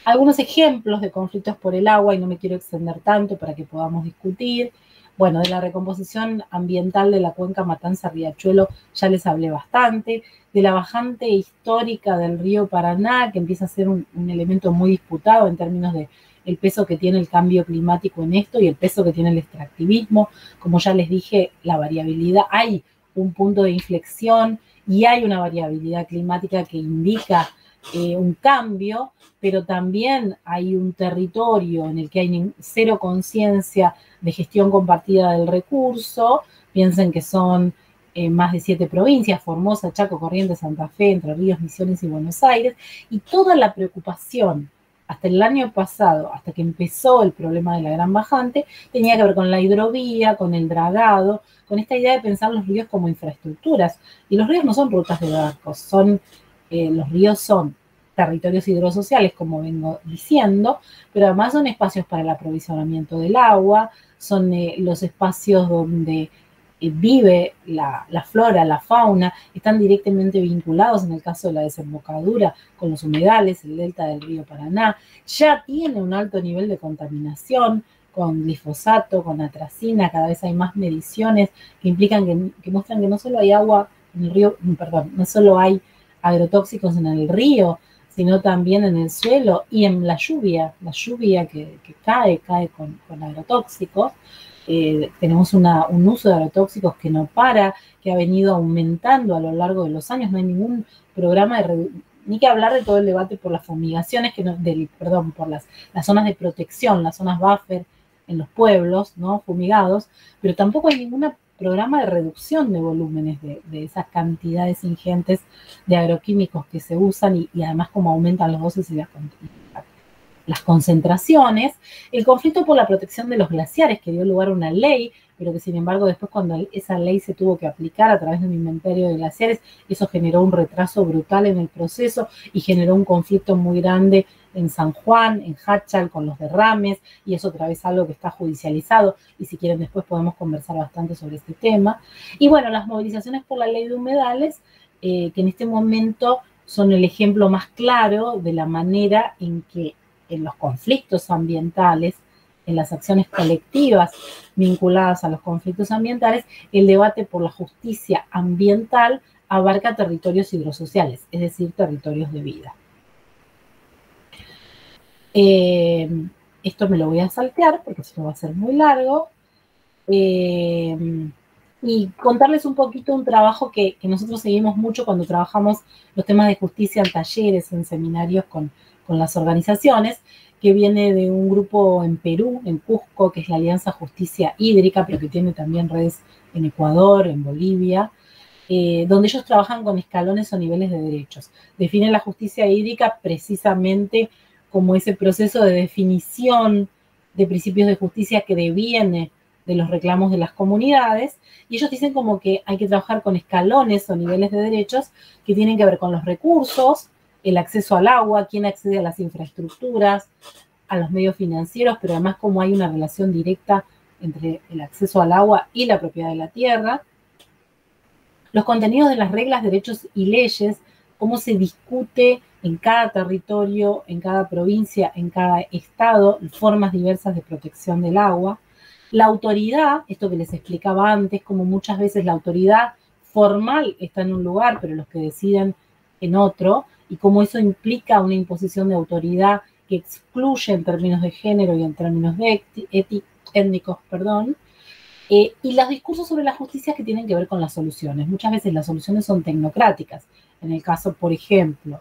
Algunos ejemplos de conflictos por el agua, y no me quiero extender tanto para que podamos discutir. Bueno, de la recomposición ambiental de la cuenca Matanza-Riachuelo ya les hablé bastante, de la bajante histórica del río Paraná, que empieza a ser un elemento muy disputado en términos de el peso que tiene el cambio climático en esto y el peso que tiene el extractivismo. Como ya les dije, la variabilidad, hay un punto de inflexión y hay una variabilidad climática que indica un cambio, pero también hay un territorio en el que hay cero conciencia de gestión compartida del recurso. Piensen que son más de 7 provincias, Formosa, Chaco, Corrientes, Santa Fe, Entre Ríos, Misiones y Buenos Aires, y toda la preocupación hasta el año pasado, hasta que empezó el problema de la gran bajante, tenía que ver con la hidrovía, con el dragado, con esta idea de pensar los ríos como infraestructuras. Y los ríos no son rutas de barcos, los ríos son territorios hidrosociales, como vengo diciendo, pero además son espacios para el aprovisionamiento del agua, son los espacios donde vive la flora, la fauna, están directamente vinculados, en el caso de la desembocadura, con los humedales, el delta del río Paraná. Ya tiene un alto nivel de contaminación con glifosato, con atracina, cada vez hay más mediciones que implican que muestran que no solo hay agua en el río, perdón, no solo hay agrotóxicos en el río, sino también en el suelo y en la lluvia que cae con agrotóxicos. Tenemos un uso de agrotóxicos que no para, que ha venido aumentando a lo largo de los años. No hay ningún programa ni que hablar de todo el debate por las fumigaciones, por las zonas de protección, las zonas buffer en los pueblos, ¿no? Fumigados, pero tampoco hay ningún programa de reducción de volúmenes de esas cantidades ingentes de agroquímicos que se usan y además como aumentan los dosis y las concentraciones. El conflicto por la protección de los glaciares, que dio lugar a una ley pero que sin embargo después cuando esa ley se tuvo que aplicar a través de un inventario de glaciares, eso generó un retraso brutal en el proceso y generó un conflicto muy grande en San Juan, en Hachal, con los derrames, y es otra vez algo que está judicializado, y si quieren después podemos conversar bastante sobre este tema. Y bueno, las movilizaciones por la ley de humedales, que en este momento son el ejemplo más claro de la manera en que en los conflictos ambientales, en las acciones colectivas vinculadas a los conflictos ambientales, el debate por la justicia ambiental abarca territorios hidrosociales, es decir, territorios de vida. Esto me lo voy a saltear porque si no va a ser muy largo. Y contarles un poquito un trabajo que nosotros seguimos mucho cuando trabajamos los temas de justicia en talleres, en seminarios con las organizaciones, que viene de un grupo en Perú, en Cusco, que es la Alianza Justicia Hídrica, pero que tiene también redes en Ecuador, en Bolivia, donde ellos trabajan con escalones o niveles de derechos. Definen la justicia hídrica precisamente como ese proceso de definición de principios de justicia que deviene de los reclamos de las comunidades, y ellos dicen como que hay que trabajar con escalones o niveles de derechos que tienen que ver con los recursos, el acceso al agua, quién accede a las infraestructuras, a los medios financieros, pero además como hay una relación directa entre el acceso al agua y la propiedad de la tierra, los contenidos de las reglas, derechos y leyes, cómo se discute en cada territorio, en cada provincia, en cada estado, formas diversas de protección del agua. La autoridad, esto que les explicaba antes, como muchas veces la autoridad formal está en un lugar, pero los que deciden en otro, y cómo eso implica una imposición de autoridad que excluye en términos de género y en términos de étnicos, y los discursos sobre la justicia que tienen que ver con las soluciones. Muchas veces las soluciones son tecnocráticas. En el caso, por ejemplo,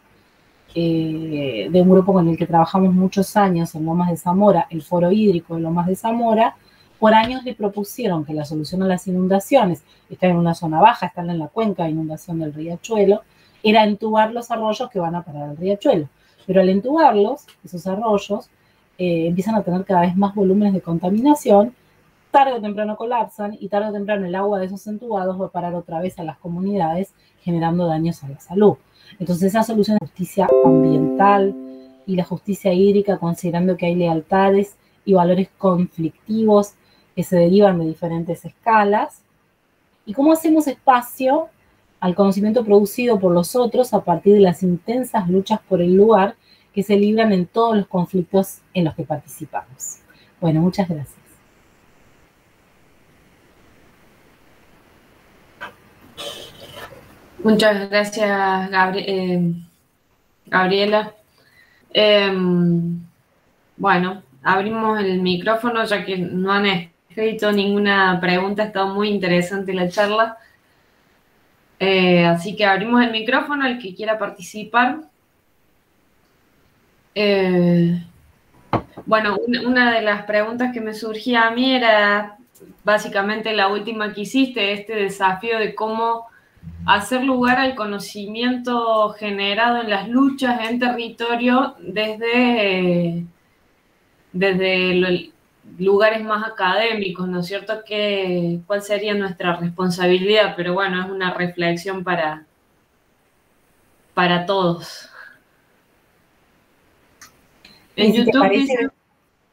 de un grupo con el que trabajamos muchos años en Lomas de Zamora, el Foro Hídrico de Lomas de Zamora, por años le propusieron que la solución a las inundaciones, están en una zona baja, están en la cuenca de inundación del riachuelo, era entubar los arroyos que van a parar al riachuelo. Pero al entubarlos, esos arroyos empiezan a tener cada vez más volúmenes de contaminación, tarde o temprano colapsan y tarde o temprano el agua de esos entubados va a parar otra vez a las comunidades, generando daños a la salud. Entonces esa solución de justicia ambiental y la justicia hídrica, considerando que hay lealtades y valores conflictivos que se derivan de diferentes escalas, y cómo hacemos espacio al conocimiento producido por los otros a partir de las intensas luchas por el lugar que se libran en todos los conflictos en los que participamos. Bueno, muchas gracias. Muchas gracias, Gabriela. Bueno, abrimos el micrófono ya que no han escrito ninguna pregunta, ha estado muy interesante la charla. Así que abrimos el micrófono al que quiera participar. Bueno, una de las preguntas que me surgía a mí era básicamente la última que hiciste, este desafío de cómo hacer lugar al conocimiento generado en las luchas en territorio desde lugares más académicos, ¿no es cierto? ¿Cuál sería nuestra responsabilidad? Pero bueno, es una reflexión para todos. En si YouTube parece, dice...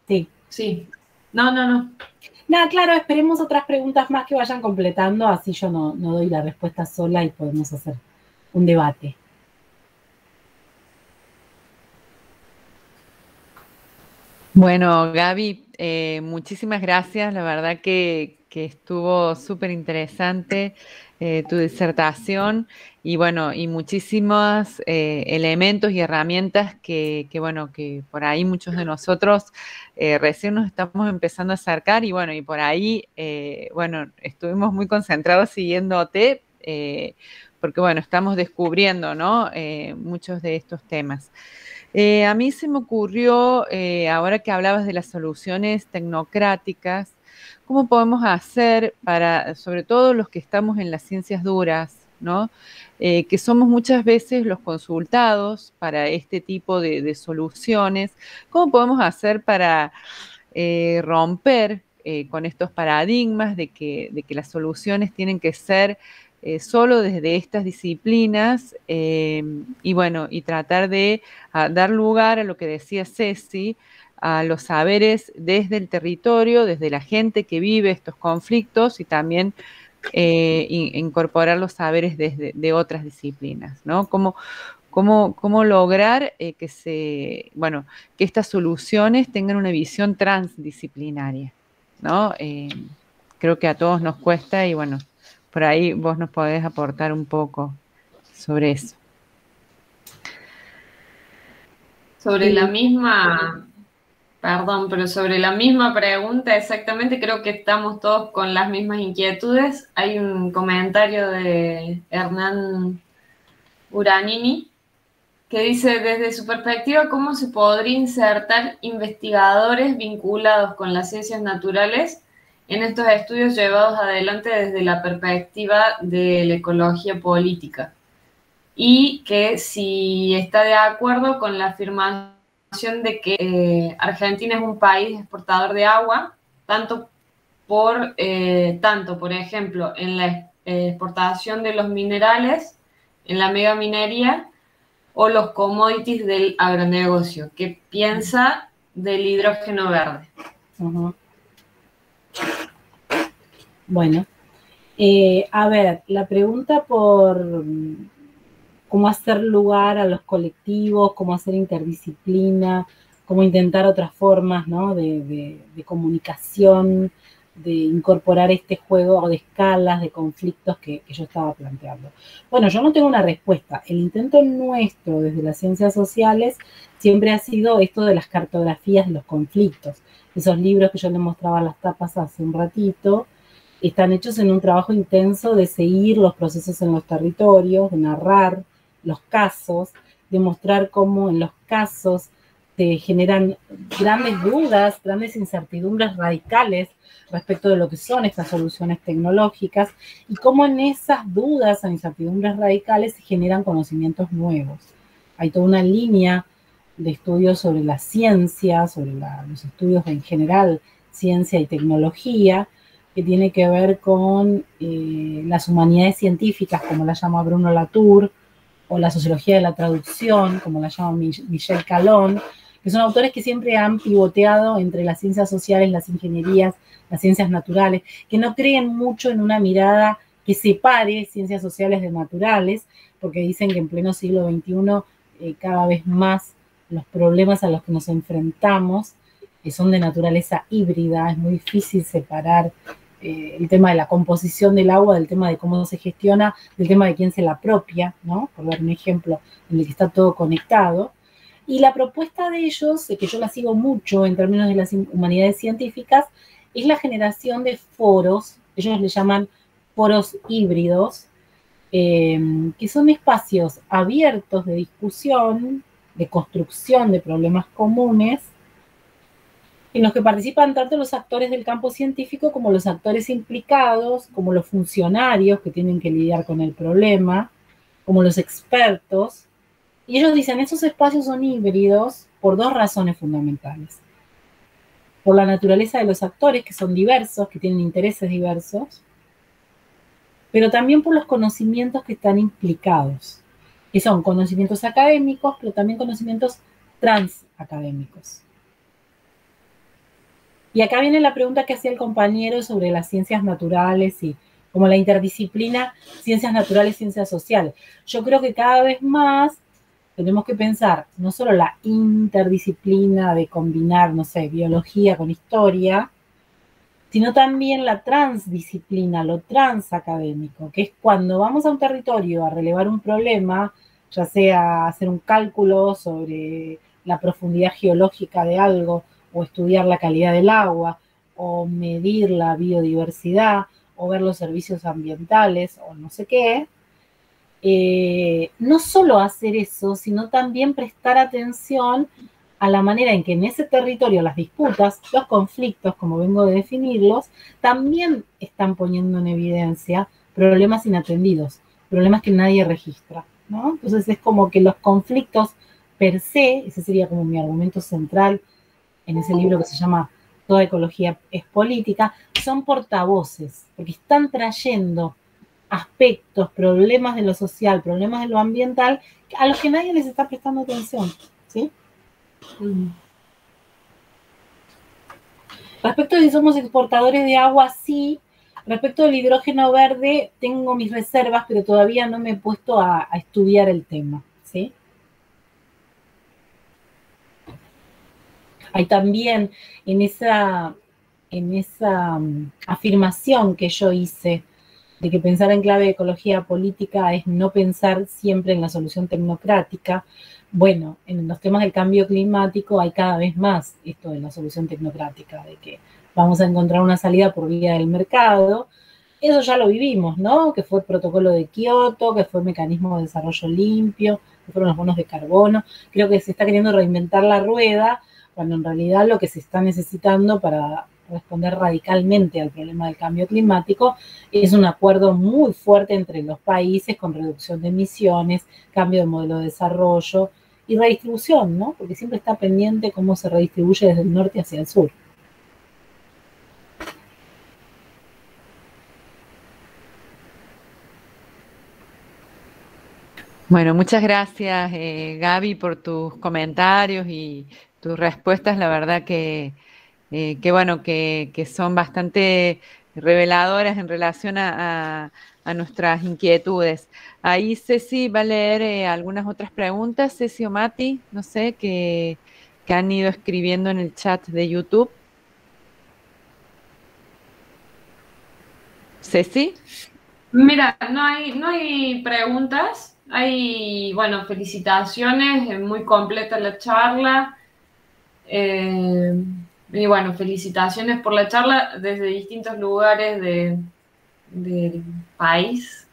Sí. Sí. No. Nada, claro, esperemos otras preguntas más que vayan completando, así yo no doy la respuesta sola y podemos hacer un debate. Bueno, Gaby, muchísimas gracias. La verdad que estuvo súper interesante tu disertación y bueno, y muchísimos elementos y herramientas bueno, que por ahí muchos de nosotros recién nos estamos empezando a acercar y bueno, y por ahí, bueno, estuvimos muy concentrados siguiéndote porque bueno, estamos descubriendo, ¿no? Muchos de estos temas. A mí se me ocurrió, ahora que hablabas de las soluciones tecnocráticas, ¿cómo podemos hacer para, sobre todo los que estamos en las ciencias duras, ¿no? Que somos muchas veces los consultados para este tipo de soluciones, ¿cómo podemos hacer para romper con estos paradigmas de que las soluciones tienen que ser solo desde estas disciplinas, y bueno, y tratar de dar lugar a lo que decía Ceci, a los saberes desde el territorio, desde la gente que vive estos conflictos, y también incorporar los saberes de otras disciplinas, ¿no? Cómo lograr que estas soluciones tengan una visión transdisciplinaria, ¿no? Creo que a todos nos cuesta, y bueno, por ahí vos nos podés aportar un poco sobre eso. Sobre la misma, perdón, pero sobre la misma pregunta exactamente, creo que estamos todos con las mismas inquietudes. Hay un comentario de Hernán Uranini que dice, desde su perspectiva, ¿cómo se podría insertar investigadores vinculados con las ciencias naturales en estos estudios llevados adelante desde la perspectiva de la ecología política? Y que si está de acuerdo con la afirmación de que Argentina es un país exportador de agua, tanto, por ejemplo, en la exportación de los minerales, en la megaminería, o los commodities del agronegocio. ¿Qué piensa del hidrógeno verde? Uh-huh. Bueno, a ver, la pregunta por cómo hacer lugar a los colectivos, cómo hacer interdisciplina, cómo intentar otras formas, ¿no?, de comunicación, de incorporar este juego de escalas, de conflictos que yo estaba planteando. Bueno, yo no tengo una respuesta. El intento nuestro desde las ciencias sociales siempre ha sido esto de las cartografías de los conflictos. Esos libros que yo les mostraba las tapas hace un ratito, están hechos en un trabajo intenso de seguir los procesos en los territorios, de narrar los casos, de mostrar cómo en los casos se generan grandes dudas, grandes incertidumbres radicales respecto de lo que son estas soluciones tecnológicas y cómo en esas dudas o incertidumbres radicales se generan conocimientos nuevos. Hay toda una línea de estudios sobre la ciencia, sobre los estudios en general, ciencia y tecnología, que tiene que ver con las humanidades científicas, como la llama Bruno Latour, o la sociología de la traducción, como la llama Michel Calón, que son autores que siempre han pivoteado entre las ciencias sociales, las ingenierías, las ciencias naturales, que no creen mucho en una mirada que separe ciencias sociales de naturales, porque dicen que en pleno siglo XXI cada vez más los problemas a los que nos enfrentamos son de naturaleza híbrida, es muy difícil separar el tema de la composición del agua, del tema de cómo se gestiona, del tema de quién se la apropia, ¿no? Por dar un ejemplo en el que está todo conectado. Y la propuesta de ellos, que yo la sigo mucho en términos de las humanidades científicas, es la generación de foros, ellos le llaman foros híbridos, que son espacios abiertos de discusión, de construcción de problemas comunes, en los que participan tanto los actores del campo científico como los actores implicados, como los funcionarios que tienen que lidiar con el problema, como los expertos. Y ellos dicen, esos espacios son híbridos por dos razones fundamentales. Por la naturaleza de los actores, que son diversos, que tienen intereses diversos, pero también por los conocimientos que están implicados, que son conocimientos académicos, pero también conocimientos transacadémicos. Y acá viene la pregunta que hacía el compañero sobre las ciencias naturales y como la interdisciplina, ciencias naturales, ciencias sociales. Yo creo que cada vez más tenemos que pensar no solo la interdisciplina de combinar, no sé, biología con historia, sino también la transdisciplina, lo transacadémico, que es cuando vamos a un territorio a relevar un problema, ya sea hacer un cálculo sobre la profundidad geológica de algo, o estudiar la calidad del agua, o medir la biodiversidad, o ver los servicios ambientales, o no sé qué, no solo hacer eso, sino también prestar atención a la manera en que en ese territorio las disputas, los conflictos, como vengo de definirlos, también están poniendo en evidencia problemas inatendidos, problemas que nadie registra, ¿no? Entonces es como que los conflictos per se, ese sería como mi argumento central en ese libro que se llama toda ecología es política, son portavoces, porque están trayendo aspectos, problemas de lo social, problemas de lo ambiental, a los que nadie les está prestando atención, ¿sí? Respecto de si somos exportadores de agua, sí. Respecto del hidrógeno verde, tengo mis reservas, pero todavía no me he puesto a estudiar el tema, ¿sí? Hay también en esa afirmación que yo hice de que pensar en clave de ecología política es no pensar siempre en la solución tecnocrática. Bueno, en los temas del cambio climático hay cada vez más esto de la solución tecnocrática, de que vamos a encontrar una salida por vía del mercado. Eso ya lo vivimos, ¿no? Que fue el protocolo de Kioto, que fue el mecanismo de desarrollo limpio, que fueron los bonos de carbono. Creo que se está queriendo reinventar la rueda, cuando en realidad lo que se está necesitando para responder radicalmente al problema del cambio climático es un acuerdo muy fuerte entre los países con reducción de emisiones, cambio de modelo de desarrollo y redistribución, ¿no? Porque siempre está pendiente cómo se redistribuye desde el norte hacia el sur. Bueno, muchas gracias, Gaby, por tus comentarios y tus respuestas. La verdad que bueno, que son bastante reveladoras en relación a nuestras inquietudes. Ahí Ceci va a leer algunas otras preguntas, Ceci o Mati, no sé, que han ido escribiendo en el chat de YouTube. Ceci. Mira, no hay preguntas, hay, bueno, felicitaciones, muy completa la charla. Y bueno, felicitaciones por la charla desde distintos lugares del país.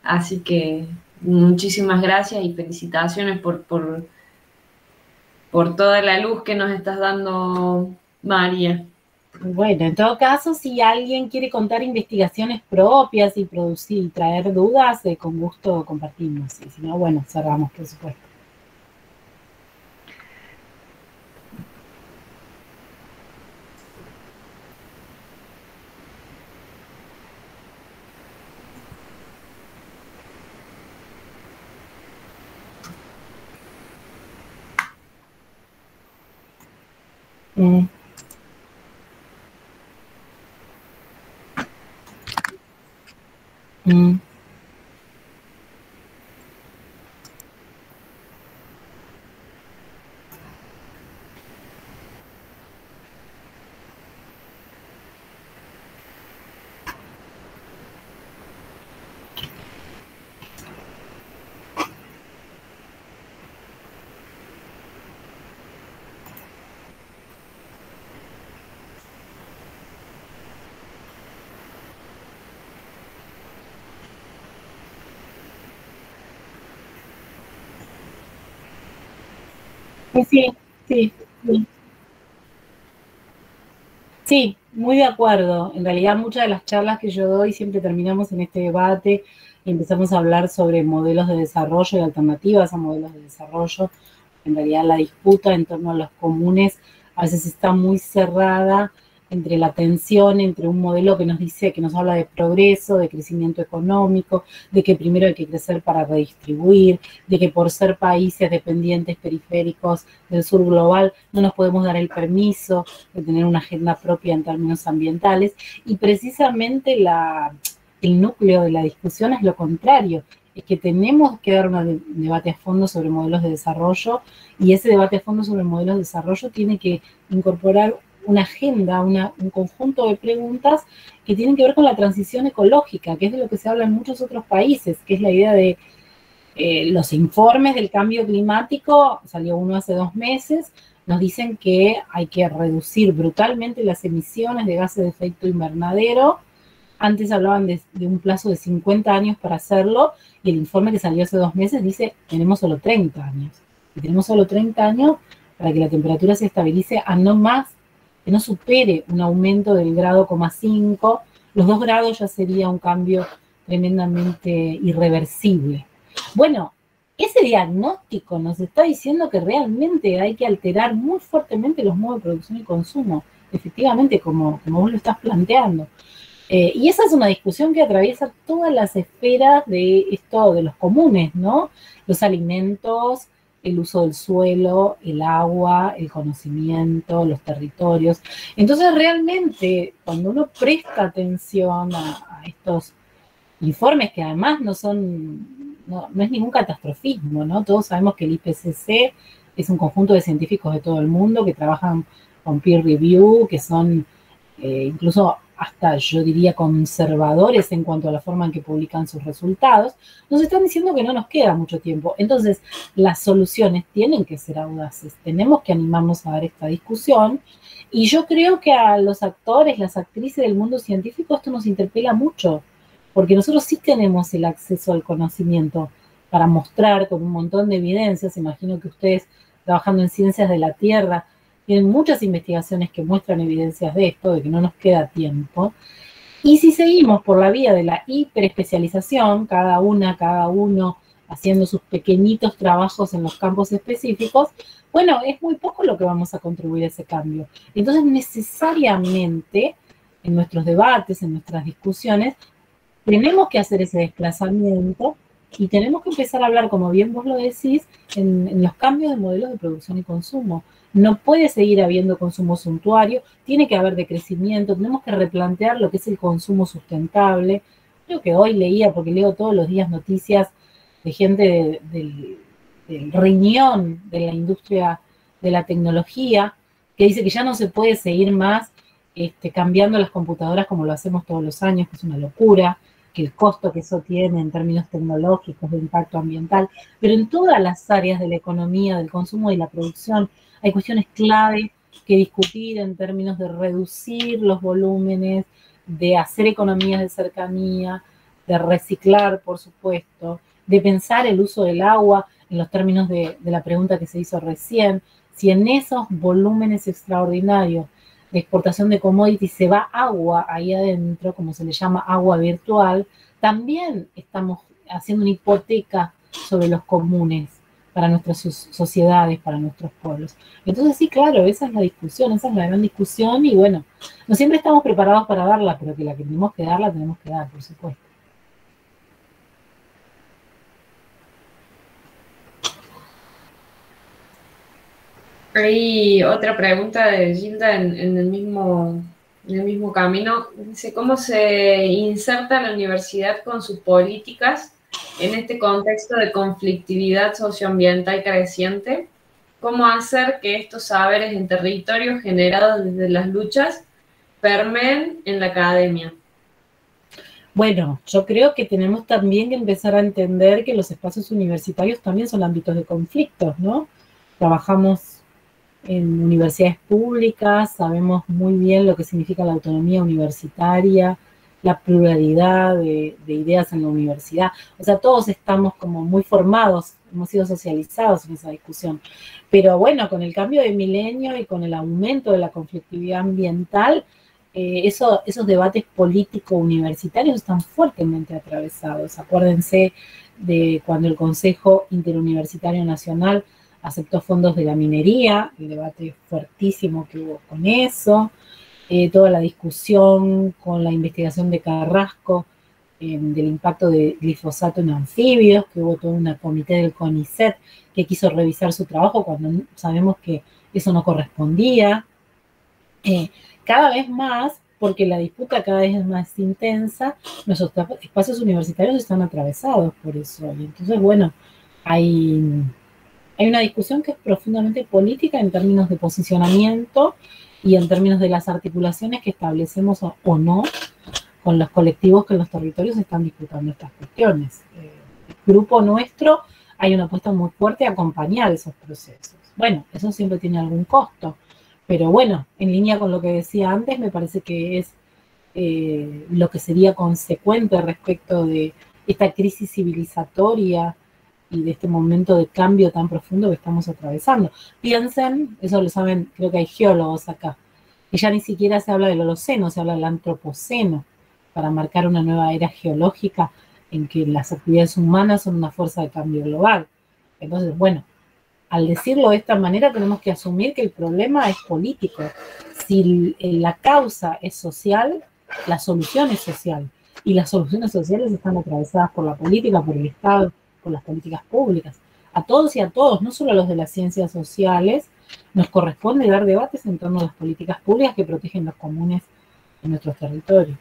Así que muchísimas gracias y felicitaciones por toda la luz que nos estás dando, María. Bueno, en todo caso, si alguien quiere contar investigaciones propias y producir y traer dudas, con gusto compartimos. Y si no, bueno, cerramos, por supuesto. Mm. Mm. Sí, sí, sí. Sí, muy de acuerdo. En realidad, muchas de las charlas que yo doy siempre terminamos en este debate y empezamos a hablar sobre modelos de desarrollo y alternativas a modelos de desarrollo. En realidad, la disputa en torno a los comunes a veces está muy cerrada entre la tensión entre un modelo que nos dice, que nos habla de progreso, de crecimiento económico, de que primero hay que crecer para redistribuir, de que por ser países dependientes periféricos del sur global no nos podemos dar el permiso de tener una agenda propia en términos ambientales. Y precisamente el núcleo de la discusión es lo contrario, es que tenemos que dar un debate a fondo sobre modelos de desarrollo y ese debate a fondo sobre modelos de desarrollo tiene que incorporar una agenda, un conjunto de preguntas que tienen que ver con la transición ecológica, que es de lo que se habla en muchos otros países, que es la idea de los informes del cambio climático, salió uno hace 2 meses, nos dicen que hay que reducir brutalmente las emisiones de gases de efecto invernadero. Antes hablaban de un plazo de 50 años para hacerlo, y el informe que salió hace 2 meses dice tenemos solo 30 años. Y tenemos solo 30 años para que la temperatura se estabilice a no más, que no supere un aumento del grado 0,5. Los 2 grados ya sería un cambio tremendamente irreversible. Bueno, ese diagnóstico nos está diciendo que realmente hay que alterar muy fuertemente los modos de producción y consumo. efectivamente, como vos lo estás planteando. Y esa es una discusión que atraviesa todas las esferas de esto de los comunes, ¿no? Los alimentos, el uso del suelo, el agua, el conocimiento, los territorios. Entonces, realmente, cuando uno presta atención a estos informes, que además no es ningún catastrofismo, ¿no? Todos sabemos que el IPCC es un conjunto de científicos de todo el mundo que trabajan con peer review, que son incluso hasta, yo diría, conservadores en cuanto a la forma en que publican sus resultados, nos están diciendo que no nos queda mucho tiempo. Entonces, las soluciones tienen que ser audaces. Tenemos que animarnos a dar esta discusión. Y yo creo que a los actores, las actrices del mundo científico, esto nos interpela mucho, porque nosotros sí tenemos el acceso al conocimiento para mostrar con un montón de evidencias. Imagino que ustedes, trabajando en ciencias de la Tierra, tienen muchas investigaciones que muestran evidencias de esto, de que no nos queda tiempo. Y si seguimos por la vía de la hiperespecialización, cada uno haciendo sus pequeñitos trabajos en los campos específicos, bueno, es muy poco lo que vamos a contribuir a ese cambio. Entonces, necesariamente, en nuestros debates, en nuestras discusiones, tenemos que hacer ese desplazamiento y tenemos que empezar a hablar, como bien vos lo decís, en los cambios de modelos de producción y consumo. No puede seguir habiendo consumo suntuario, tiene que haber decrecimiento, tenemos que replantear lo que es el consumo sustentable. Creo que hoy leía, porque leo todos los días noticias de gente del riñón de la industria de la tecnología, que dice que ya no se puede seguir más cambiando las computadoras como lo hacemos todos los años, que es una locura, que el costo que eso tiene en términos tecnológicos, de impacto ambiental, pero en todas las áreas de la economía, del consumo y la producción, hay cuestiones clave que discutir en términos de reducir los volúmenes, de hacer economías de cercanía, de reciclar, por supuesto, de pensar el uso del agua en los términos de la pregunta que se hizo recién. Si en esos volúmenes extraordinarios de exportación de commodities se va agua ahí adentro, como se le llama agua virtual, también estamos haciendo una hipoteca sobre los comunes para nuestras sociedades, para nuestros pueblos. Entonces sí, claro, esa es la discusión, esa es la gran discusión y bueno, no siempre estamos preparados para darla, pero que la que tenemos que dar, la tenemos que dar, por supuesto. Hay otra pregunta de Gilda en el mismo camino. Dice, ¿cómo se inserta la universidad con sus políticas en este contexto de conflictividad socioambiental creciente? ¿Cómo hacer que estos saberes en territorios generados desde las luchas permeen en la academia? Bueno, yo creo que tenemos también que empezar a entender que los espacios universitarios también son ámbitos de conflictos, ¿no? Trabajamos en universidades públicas, sabemos muy bien lo que significa la autonomía universitaria, la pluralidad de ideas en la universidad. O sea, todos estamos como muy formados, hemos sido socializados en esa discusión. Pero bueno, con el cambio de milenio y con el aumento de la conflictividad ambiental, esos debates político-universitarios están fuertemente atravesados. Acuérdense de cuando el Consejo Interuniversitario Nacional aceptó fondos de la minería, el debate fuertísimo que hubo con eso, toda la discusión con la investigación de Carrasco del impacto de glifosato en anfibios, que hubo todo un comité del CONICET que quiso revisar su trabajo cuando sabemos que eso no correspondía. Cada vez más, porque la disputa cada vez es más intensa, nuestros espacios universitarios están atravesados por eso. Y entonces, bueno, hay una discusión que es profundamente política en términos de posicionamiento y en términos de las articulaciones que establecemos o no con los colectivos que en los territorios están disputando estas cuestiones. El grupo nuestro, hay una apuesta muy fuerte a acompañar esos procesos. Bueno, eso siempre tiene algún costo, pero bueno, en línea con lo que decía antes, me parece que es lo que sería consecuente respecto de esta crisis civilizatoria y de este momento de cambio tan profundo que estamos atravesando. Piensen, eso lo saben, creo que hay geólogos acá, que ya ni siquiera se habla del Holoceno, se habla del Antropoceno, para marcar una nueva era geológica en que las actividades humanas son una fuerza de cambio global. Entonces, bueno, al decirlo de esta manera tenemos que asumir que el problema es político. si la causa es social, la solución es social. Y las soluciones sociales están atravesadas por la política, por el Estado, por las políticas públicas. A todos y a todos, no solo a los de las ciencias sociales, nos corresponde dar debates en torno a las políticas públicas que protegen los comunes en nuestros territorios.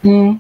Mm.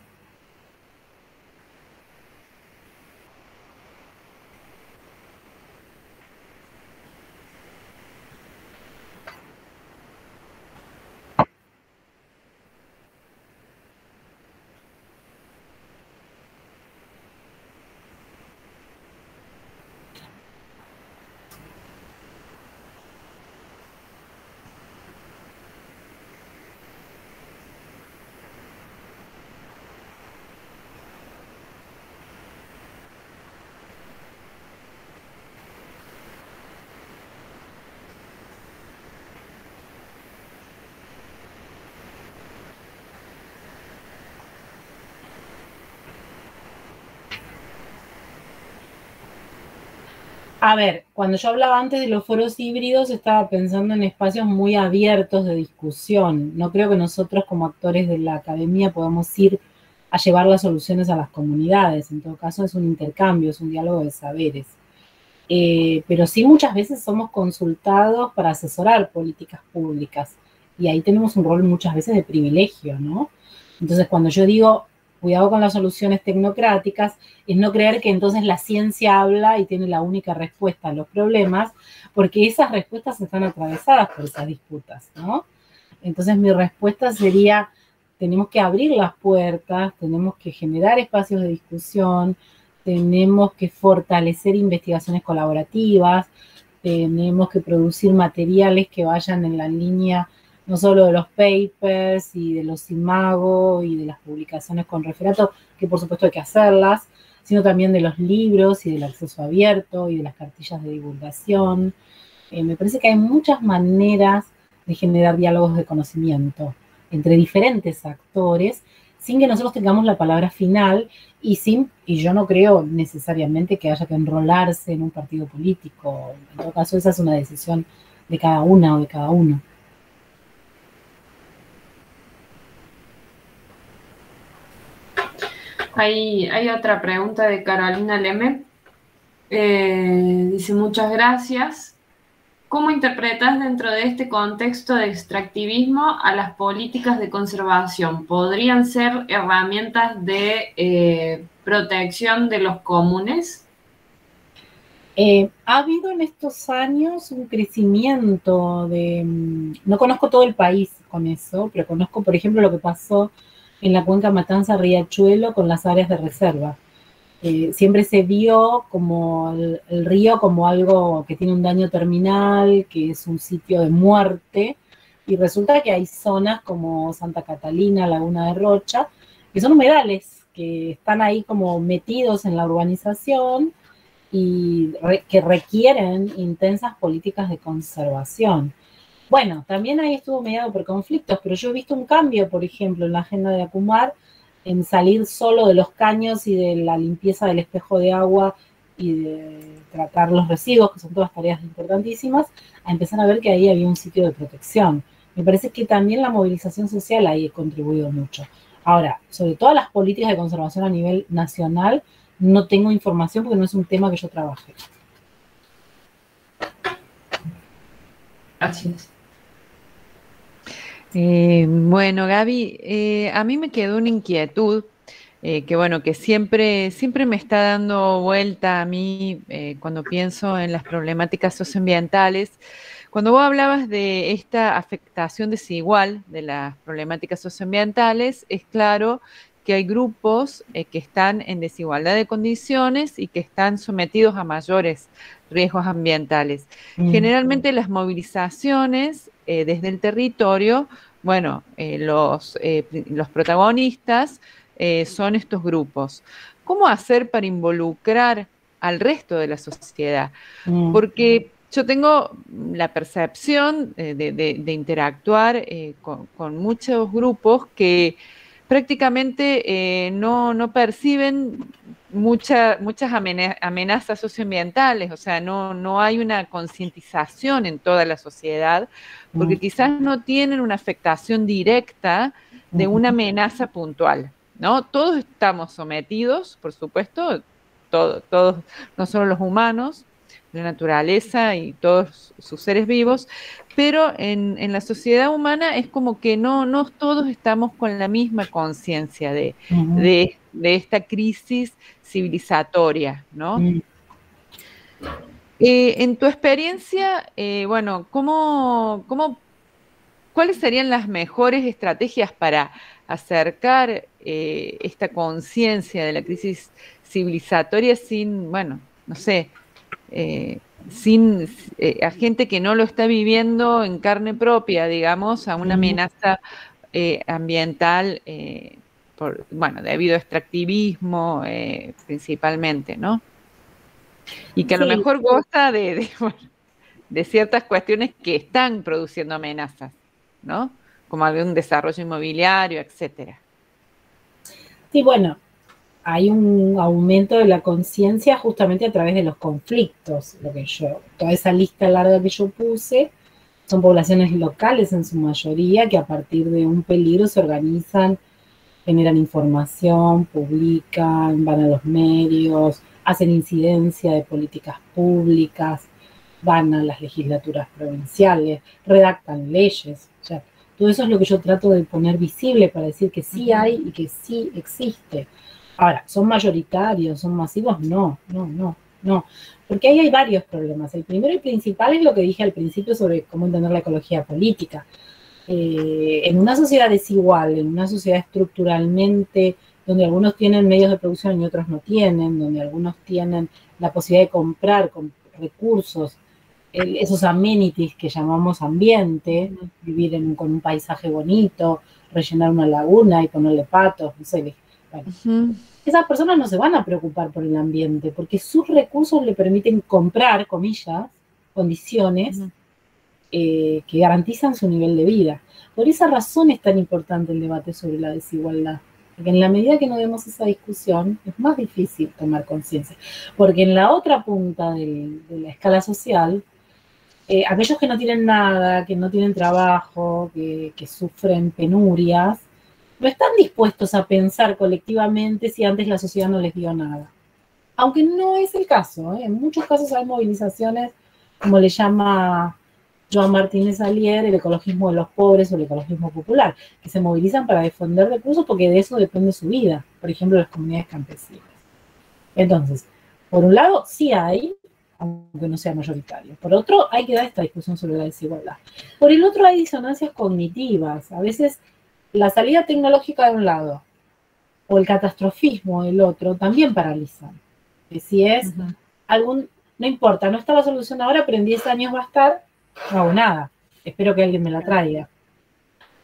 A ver, cuando yo hablaba antes de los foros híbridos, estaba pensando en espacios muy abiertos de discusión. No creo que nosotros como actores de la academia podamos ir a llevar las soluciones a las comunidades. En todo caso, es un intercambio, es un diálogo de saberes. Pero sí muchas veces somos consultados para asesorar políticas públicas. Y ahí tenemos un rol muchas veces de privilegio, ¿no? Entonces, cuando yo digo, cuidado con las soluciones tecnocráticas, es no creer que entonces la ciencia habla y tiene la única respuesta a los problemas, porque esas respuestas están atravesadas por esas disputas, ¿no? Entonces mi respuesta sería, tenemos que abrir las puertas, tenemos que generar espacios de discusión, tenemos que fortalecer investigaciones colaborativas, tenemos que producir materiales que vayan en la línea no solo de los papers y de los imago y de las publicaciones con referato, que por supuesto hay que hacerlas, sino también de los libros y del acceso abierto y de las cartillas de divulgación. Me parece que hay muchas maneras de generar diálogos de conocimiento entre diferentes actores, sin que nosotros tengamos la palabra final y yo no creo necesariamente que haya que enrolarse en un partido político. En todo caso, esa es una decisión de cada una o de cada uno. Hay otra pregunta de Carolina Leme. Dice, muchas gracias. ¿Cómo interpretas dentro de este contexto de extractivismo a las políticas de conservación? ¿Podrían ser herramientas de protección de los comunes? Ha habido en estos años un crecimiento no conozco todo el país con eso, pero conozco, por ejemplo, lo que pasó en la cuenca Matanza-Riachuelo con las áreas de reserva. Siempre se vio como el río como algo que tiene un daño terminal, que es un sitio de muerte, y resulta que hay zonas como Santa Catalina, Laguna de Rocha, que son humedales, que están ahí como metidos en la urbanización y que requieren intensas políticas de conservación. Bueno, también ahí estuvo mediado por conflictos, pero yo he visto un cambio, por ejemplo, en la agenda de Acumar, en salir solo de los caños y de la limpieza del espejo de agua y de tratar los residuos, que son todas tareas importantísimas, a empezar a ver que ahí había un sitio de protección. Me parece que también la movilización social ahí ha contribuido mucho. Ahora, sobre todas las políticas de conservación a nivel nacional, no tengo información porque no es un tema que yo trabaje. Gracias. Bueno, Gaby, a mí me quedó una inquietud que bueno, que siempre me está dando vuelta a mí cuando pienso en las problemáticas socioambientales. Cuando vos hablabas de esta afectación desigual de las problemáticas socioambientales, es claro que hay grupos que están en desigualdad de condiciones y que están sometidos a mayores riesgos ambientales. Generalmente las movilizaciones desde el territorio, bueno, los protagonistas son estos grupos. ¿Cómo hacer para involucrar al resto de la sociedad? Porque yo tengo la percepción de interactuar con muchos grupos que prácticamente no perciben muchas amenazas socioambientales, o sea, no hay una concientización en toda la sociedad, porque quizás no tienen una afectación directa de una amenaza puntual, ¿no? Todos estamos sometidos, por supuesto, todos, no solo los humanos, la naturaleza y todos sus seres vivos, pero en la sociedad humana es como que no todos estamos con la misma conciencia de esta crisis civilizatoria, ¿no? En tu experiencia, bueno, ¿cuáles serían las mejores estrategias para acercar esta conciencia de la crisis civilizatoria sin, bueno, no sé, a gente que no lo está viviendo en carne propia, digamos, a una amenaza ambiental, bueno, debido a extractivismo principalmente, ¿no? Y que a lo mejor goza bueno, de ciertas cuestiones que están produciendo amenazas, ¿no? Como algún desarrollo inmobiliario, etcétera. Sí, bueno, hay un aumento de la conciencia justamente a través de los conflictos. Toda esa lista larga que yo puse son poblaciones locales en su mayoría que a partir de un peligro se organizan, generan información, publican, van a los medios, hacen incidencia de políticas públicas, van a las legislaturas provinciales, redactan leyes. O sea, todo eso es lo que yo trato de poner visible para decir que sí hay y que sí existe. Ahora, ¿son mayoritarios, son masivos? No. Porque ahí hay varios problemas. El primero y principal es lo que dije al principio sobre cómo entender la ecología política. En una sociedad desigual, en una sociedad estructuralmente donde algunos tienen medios de producción y otros no tienen, donde algunos tienen la posibilidad de comprar con recursos esos amenities que llamamos ambiente, vivir con un paisaje bonito, rellenar una laguna y ponerle patos, no sé. Bueno, esas personas no se van a preocupar por el ambiente porque sus recursos le permiten comprar, comillas, condiciones que garantizan su nivel de vida. Por esa razón es tan importante el debate sobre la desigualdad. Porque en la medida que no demos esa discusión, es más difícil tomar conciencia. Porque en la otra punta de la escala social, aquellos que no tienen nada, que no tienen trabajo, que sufren penurias, no están dispuestos a pensar colectivamente si antes la sociedad no les dio nada. Aunque no es el caso, ¿eh? En muchos casos hay movilizaciones, como le llama Joan Martínez Alier, el ecologismo de los pobres o el ecologismo popular, que se movilizan para defender recursos porque de eso depende su vida, por ejemplo, las comunidades campesinas. Entonces, por un lado, sí hay, aunque no sea mayoritario. Por otro, hay que dar esta discusión sobre la desigualdad. Por el otro, hay disonancias cognitivas. A veces, la salida tecnológica de un lado o el catastrofismo del otro también paralizan. Que si es no importa, no está la solución ahora, pero en 10 años va a estar, no hago nada. Espero que alguien me la traiga.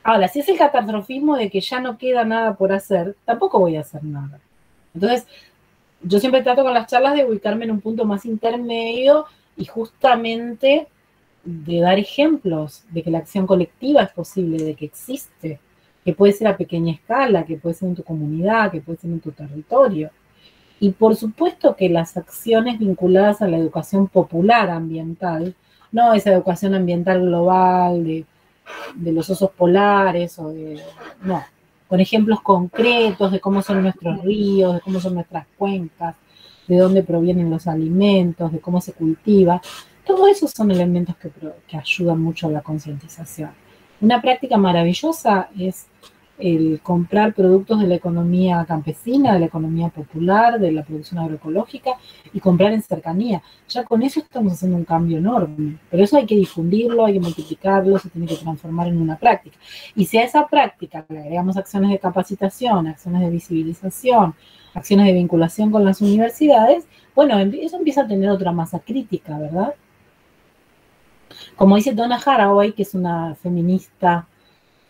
Ahora, si es el catastrofismo de que ya no queda nada por hacer, tampoco voy a hacer nada. Entonces, yo siempre trato con las charlas de ubicarme en un punto más intermedio y justamente de dar ejemplos de que la acción colectiva es posible, de que existe, que puede ser a pequeña escala, que puede ser en tu comunidad, que puede ser en tu territorio. Y por supuesto que las acciones vinculadas a la educación popular ambiental, no esa educación ambiental global de los osos polares, no, con ejemplos concretos de cómo son nuestros ríos, de cómo son nuestras cuencas, de dónde provienen los alimentos, de cómo se cultiva. Todos esos son elementos que ayudan mucho a la concientización. Una práctica maravillosa es el comprar productos de la economía campesina, de la economía popular, de la producción agroecológica y comprar en cercanía. Ya con eso estamos haciendo un cambio enorme, pero eso hay que difundirlo, hay que multiplicarlo, se tiene que transformar en una práctica. Y si a esa práctica le agregamos acciones de capacitación, acciones de visibilización, acciones de vinculación con las universidades, bueno, eso empieza a tener otra masa crítica, ¿verdad? Como dice Donna Haraway, que es una feminista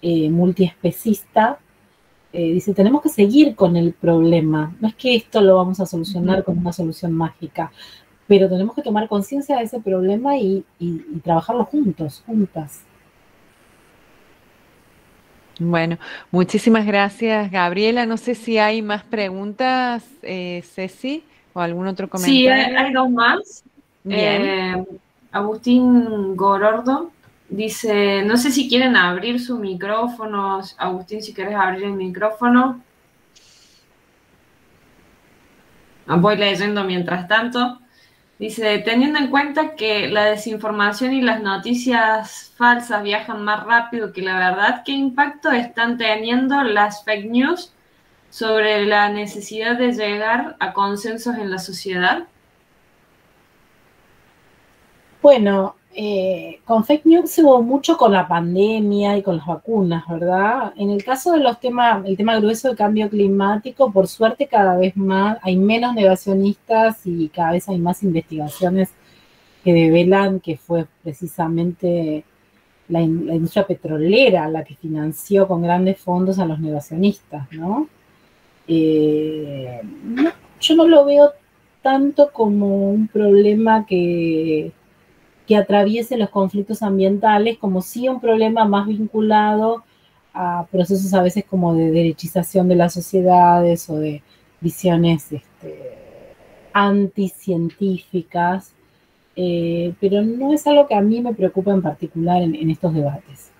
multiespecista, dice, tenemos que seguir con el problema. No es que esto lo vamos a solucionar con una solución mágica, pero tenemos que tomar conciencia de ese problema y trabajarlo juntos, juntas. Bueno, muchísimas gracias, Gabriela. No sé si hay más preguntas, Ceci, o algún otro Sí, comentario. hay dos más. Bien. Agustín Gorordo dice, no sé si quieren abrir su micrófono. Agustín, si quieres abrir el micrófono. Voy leyendo mientras tanto. Dice, teniendo en cuenta que la desinformación y las noticias falsas viajan más rápido que la verdad, ¿qué impacto están teniendo las fake news sobre la necesidad de llegar a consensos en la sociedad? Bueno, con fake news hubo mucho con la pandemia y con las vacunas, ¿verdad? En el caso de el tema grueso del cambio climático, por suerte cada vez más hay menos negacionistas y cada vez hay más investigaciones que develan que fue precisamente la industria petrolera la que financió con grandes fondos a los negacionistas, ¿no? Yo no lo veo tanto como un problema que atraviese los conflictos ambientales, como sí un problema más vinculado a procesos a veces como de derechización de las sociedades o de visiones anticientíficas, pero no es algo que a mí me preocupa en particular en estos debates.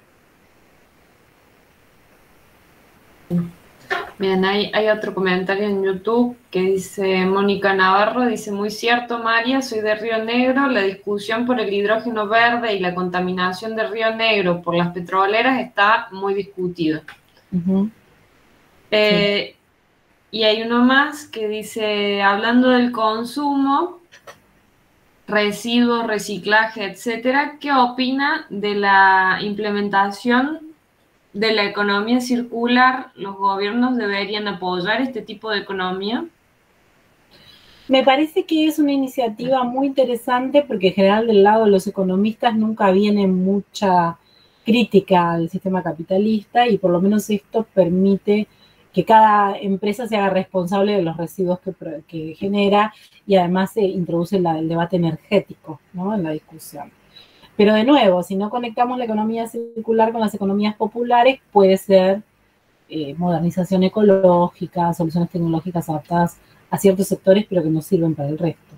Bien, hay otro comentario en YouTube que dice, Mónica Navarro dice, muy cierto, María, soy de Río Negro, la discusión por el hidrógeno verde y la contaminación de Río Negro por las petroleras está muy discutida. Sí. Y hay uno más que dice, hablando del consumo, residuos, reciclaje, etcétera, ¿qué opina de la implementación de la economía circular? ¿Los gobiernos deberían apoyar este tipo de economía? Me parece que es una iniciativa muy interesante porque en general del lado de los economistas nunca viene mucha crítica al sistema capitalista y por lo menos esto permite que cada empresa se haga responsable de los residuos que genera y además se introduce el debate energético, ¿no?, en la discusión. Pero de nuevo, si no conectamos la economía circular con las economías populares, puede ser modernización ecológica, soluciones tecnológicas adaptadas a ciertos sectores, pero que no sirven para el resto.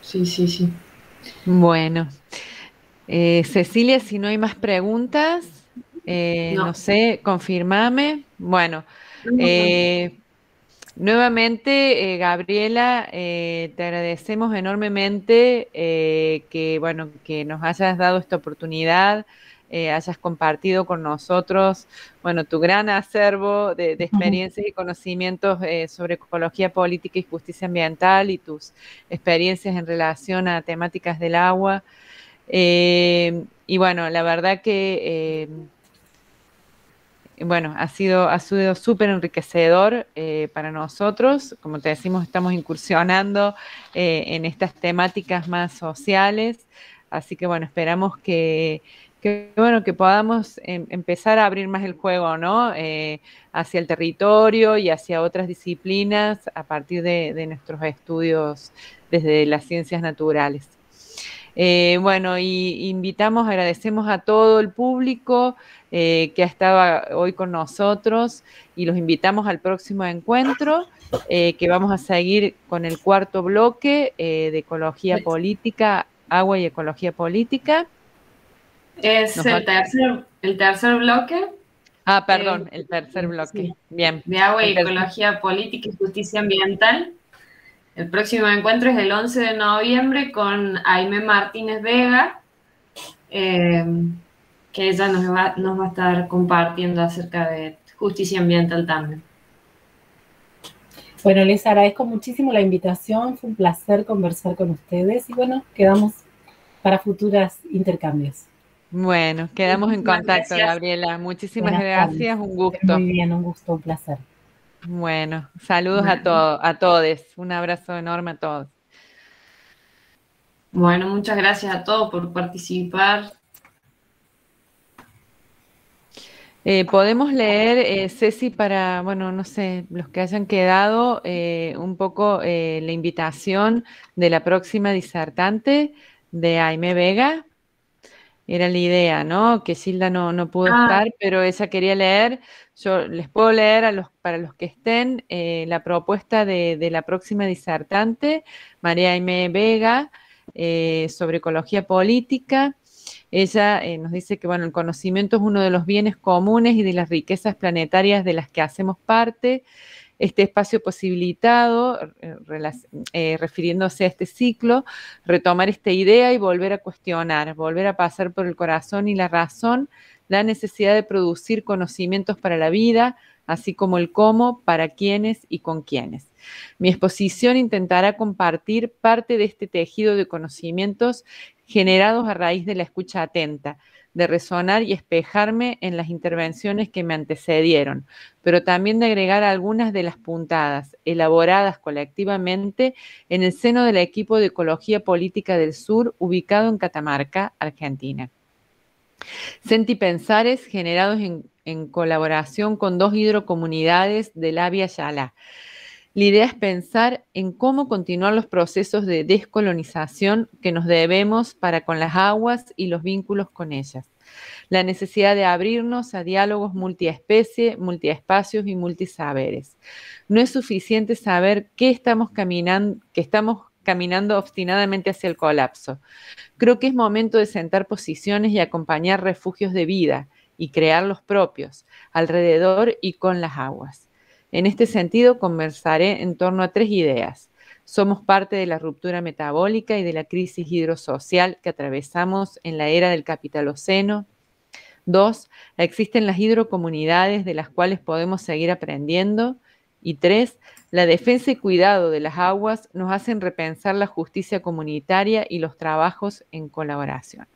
Sí. Bueno, Cecilia, si no hay más preguntas, no sé, confirmame. Bueno, nuevamente, Gabriela, te agradecemos enormemente que nos hayas dado esta oportunidad, hayas compartido con nosotros, bueno, tu gran acervo de experiencias y conocimientos sobre ecología política y justicia ambiental y tus experiencias en relación a temáticas del agua. Y bueno, la verdad que bueno, ha sido súper enriquecedor para nosotros. Como te decimos, estamos incursionando en estas temáticas más sociales. Así que bueno, esperamos que podamos empezar a abrir más el juego, ¿no? Hacia el territorio y hacia otras disciplinas a partir de nuestros estudios desde las ciencias naturales. Bueno, y agradecemos a todo el público que ha estado hoy con nosotros y los invitamos al próximo encuentro, que vamos a seguir con el cuarto bloque de ecología política, agua y ecología política. Es el tercer bloque. Ah, perdón, el tercer bloque. Sí, bien. De agua y ecología política y justicia ambiental. El próximo encuentro es el 11 de noviembre con Aimé Martínez Vega. que ella nos va a estar compartiendo acerca de justicia ambiental también. Bueno, les agradezco muchísimo la invitación, fue un placer conversar con ustedes y bueno, quedamos para futuros intercambios. Bueno, quedamos en Muchísimas contacto, gracias. Gabriela. Muchísimas Buenas tardes. gracias, un Que estén muy gusto. bien, un gusto, un placer. Bueno, saludos Bueno. a todos. Un abrazo enorme a todos. Bueno, muchas gracias a todos por participar. Podemos leer, Ceci, para, bueno, no sé, los que hayan quedado, un poco la invitación de la próxima disertante de Aimé Vega. Era la idea, ¿no? Que Gilda no pudo estar, pero ella quería leer. Yo les puedo leer para los que estén la propuesta de la próxima disertante, María Aimé Vega, sobre ecología política. Ella nos dice que, bueno, el conocimiento es uno de los bienes comunes y de las riquezas planetarias de las que hacemos parte. Este espacio posibilitado, refiriéndose a este ciclo, retomar esta idea y volver a cuestionar, volver a pasar por el corazón y la razón, la necesidad de producir conocimientos para la vida, así como el cómo, para quiénes y con quiénes. Mi exposición intentará compartir parte de este tejido de conocimientos generados a raíz de la escucha atenta, de resonar y espejarme en las intervenciones que me antecedieron, pero también de agregar algunas de las puntadas, elaboradas colectivamente en el seno del equipo de Ecología Política del Sur, ubicado en Catamarca, Argentina. Sentipensares generados en colaboración con 2 hidrocomunidades del Abya Yala. La idea es pensar en cómo continuar los procesos de descolonización que nos debemos para con las aguas y los vínculos con ellas. La necesidad de abrirnos a diálogos multiespecie, multiespacios y multisaberes. No es suficiente saber que estamos caminando obstinadamente hacia el colapso. Creo que es momento de sentar posiciones y acompañar refugios de vida y crear los propios, alrededor y con las aguas. En este sentido, conversaré en torno a 3 ideas. Somos parte de la ruptura metabólica y de la crisis hidrosocial que atravesamos en la era del capitaloceno. 2, existen las hidrocomunidades de las cuales podemos seguir aprendiendo. Y 3, la defensa y cuidado de las aguas nos hacen repensar la justicia comunitaria y los trabajos en colaboración.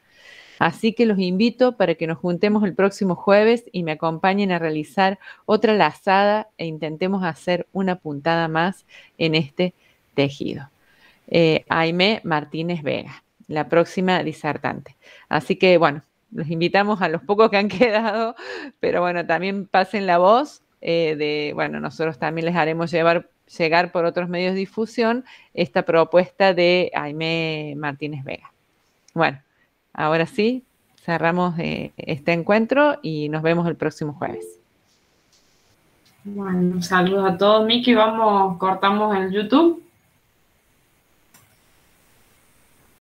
Así que los invito para que nos juntemos el próximo jueves y me acompañen a realizar otra lazada e intentemos hacer una puntada más en este tejido. Aimé Martínez Vega, la próxima disertante. Así que, bueno, los invitamos a los pocos que han quedado, pero bueno, también pasen la voz bueno, nosotros también les haremos llegar por otros medios de difusión esta propuesta de Aimé Martínez Vega. Bueno. Ahora sí, cerramos este encuentro y nos vemos el próximo jueves. Bueno, saludos a todos, Miki. Cortamos el YouTube.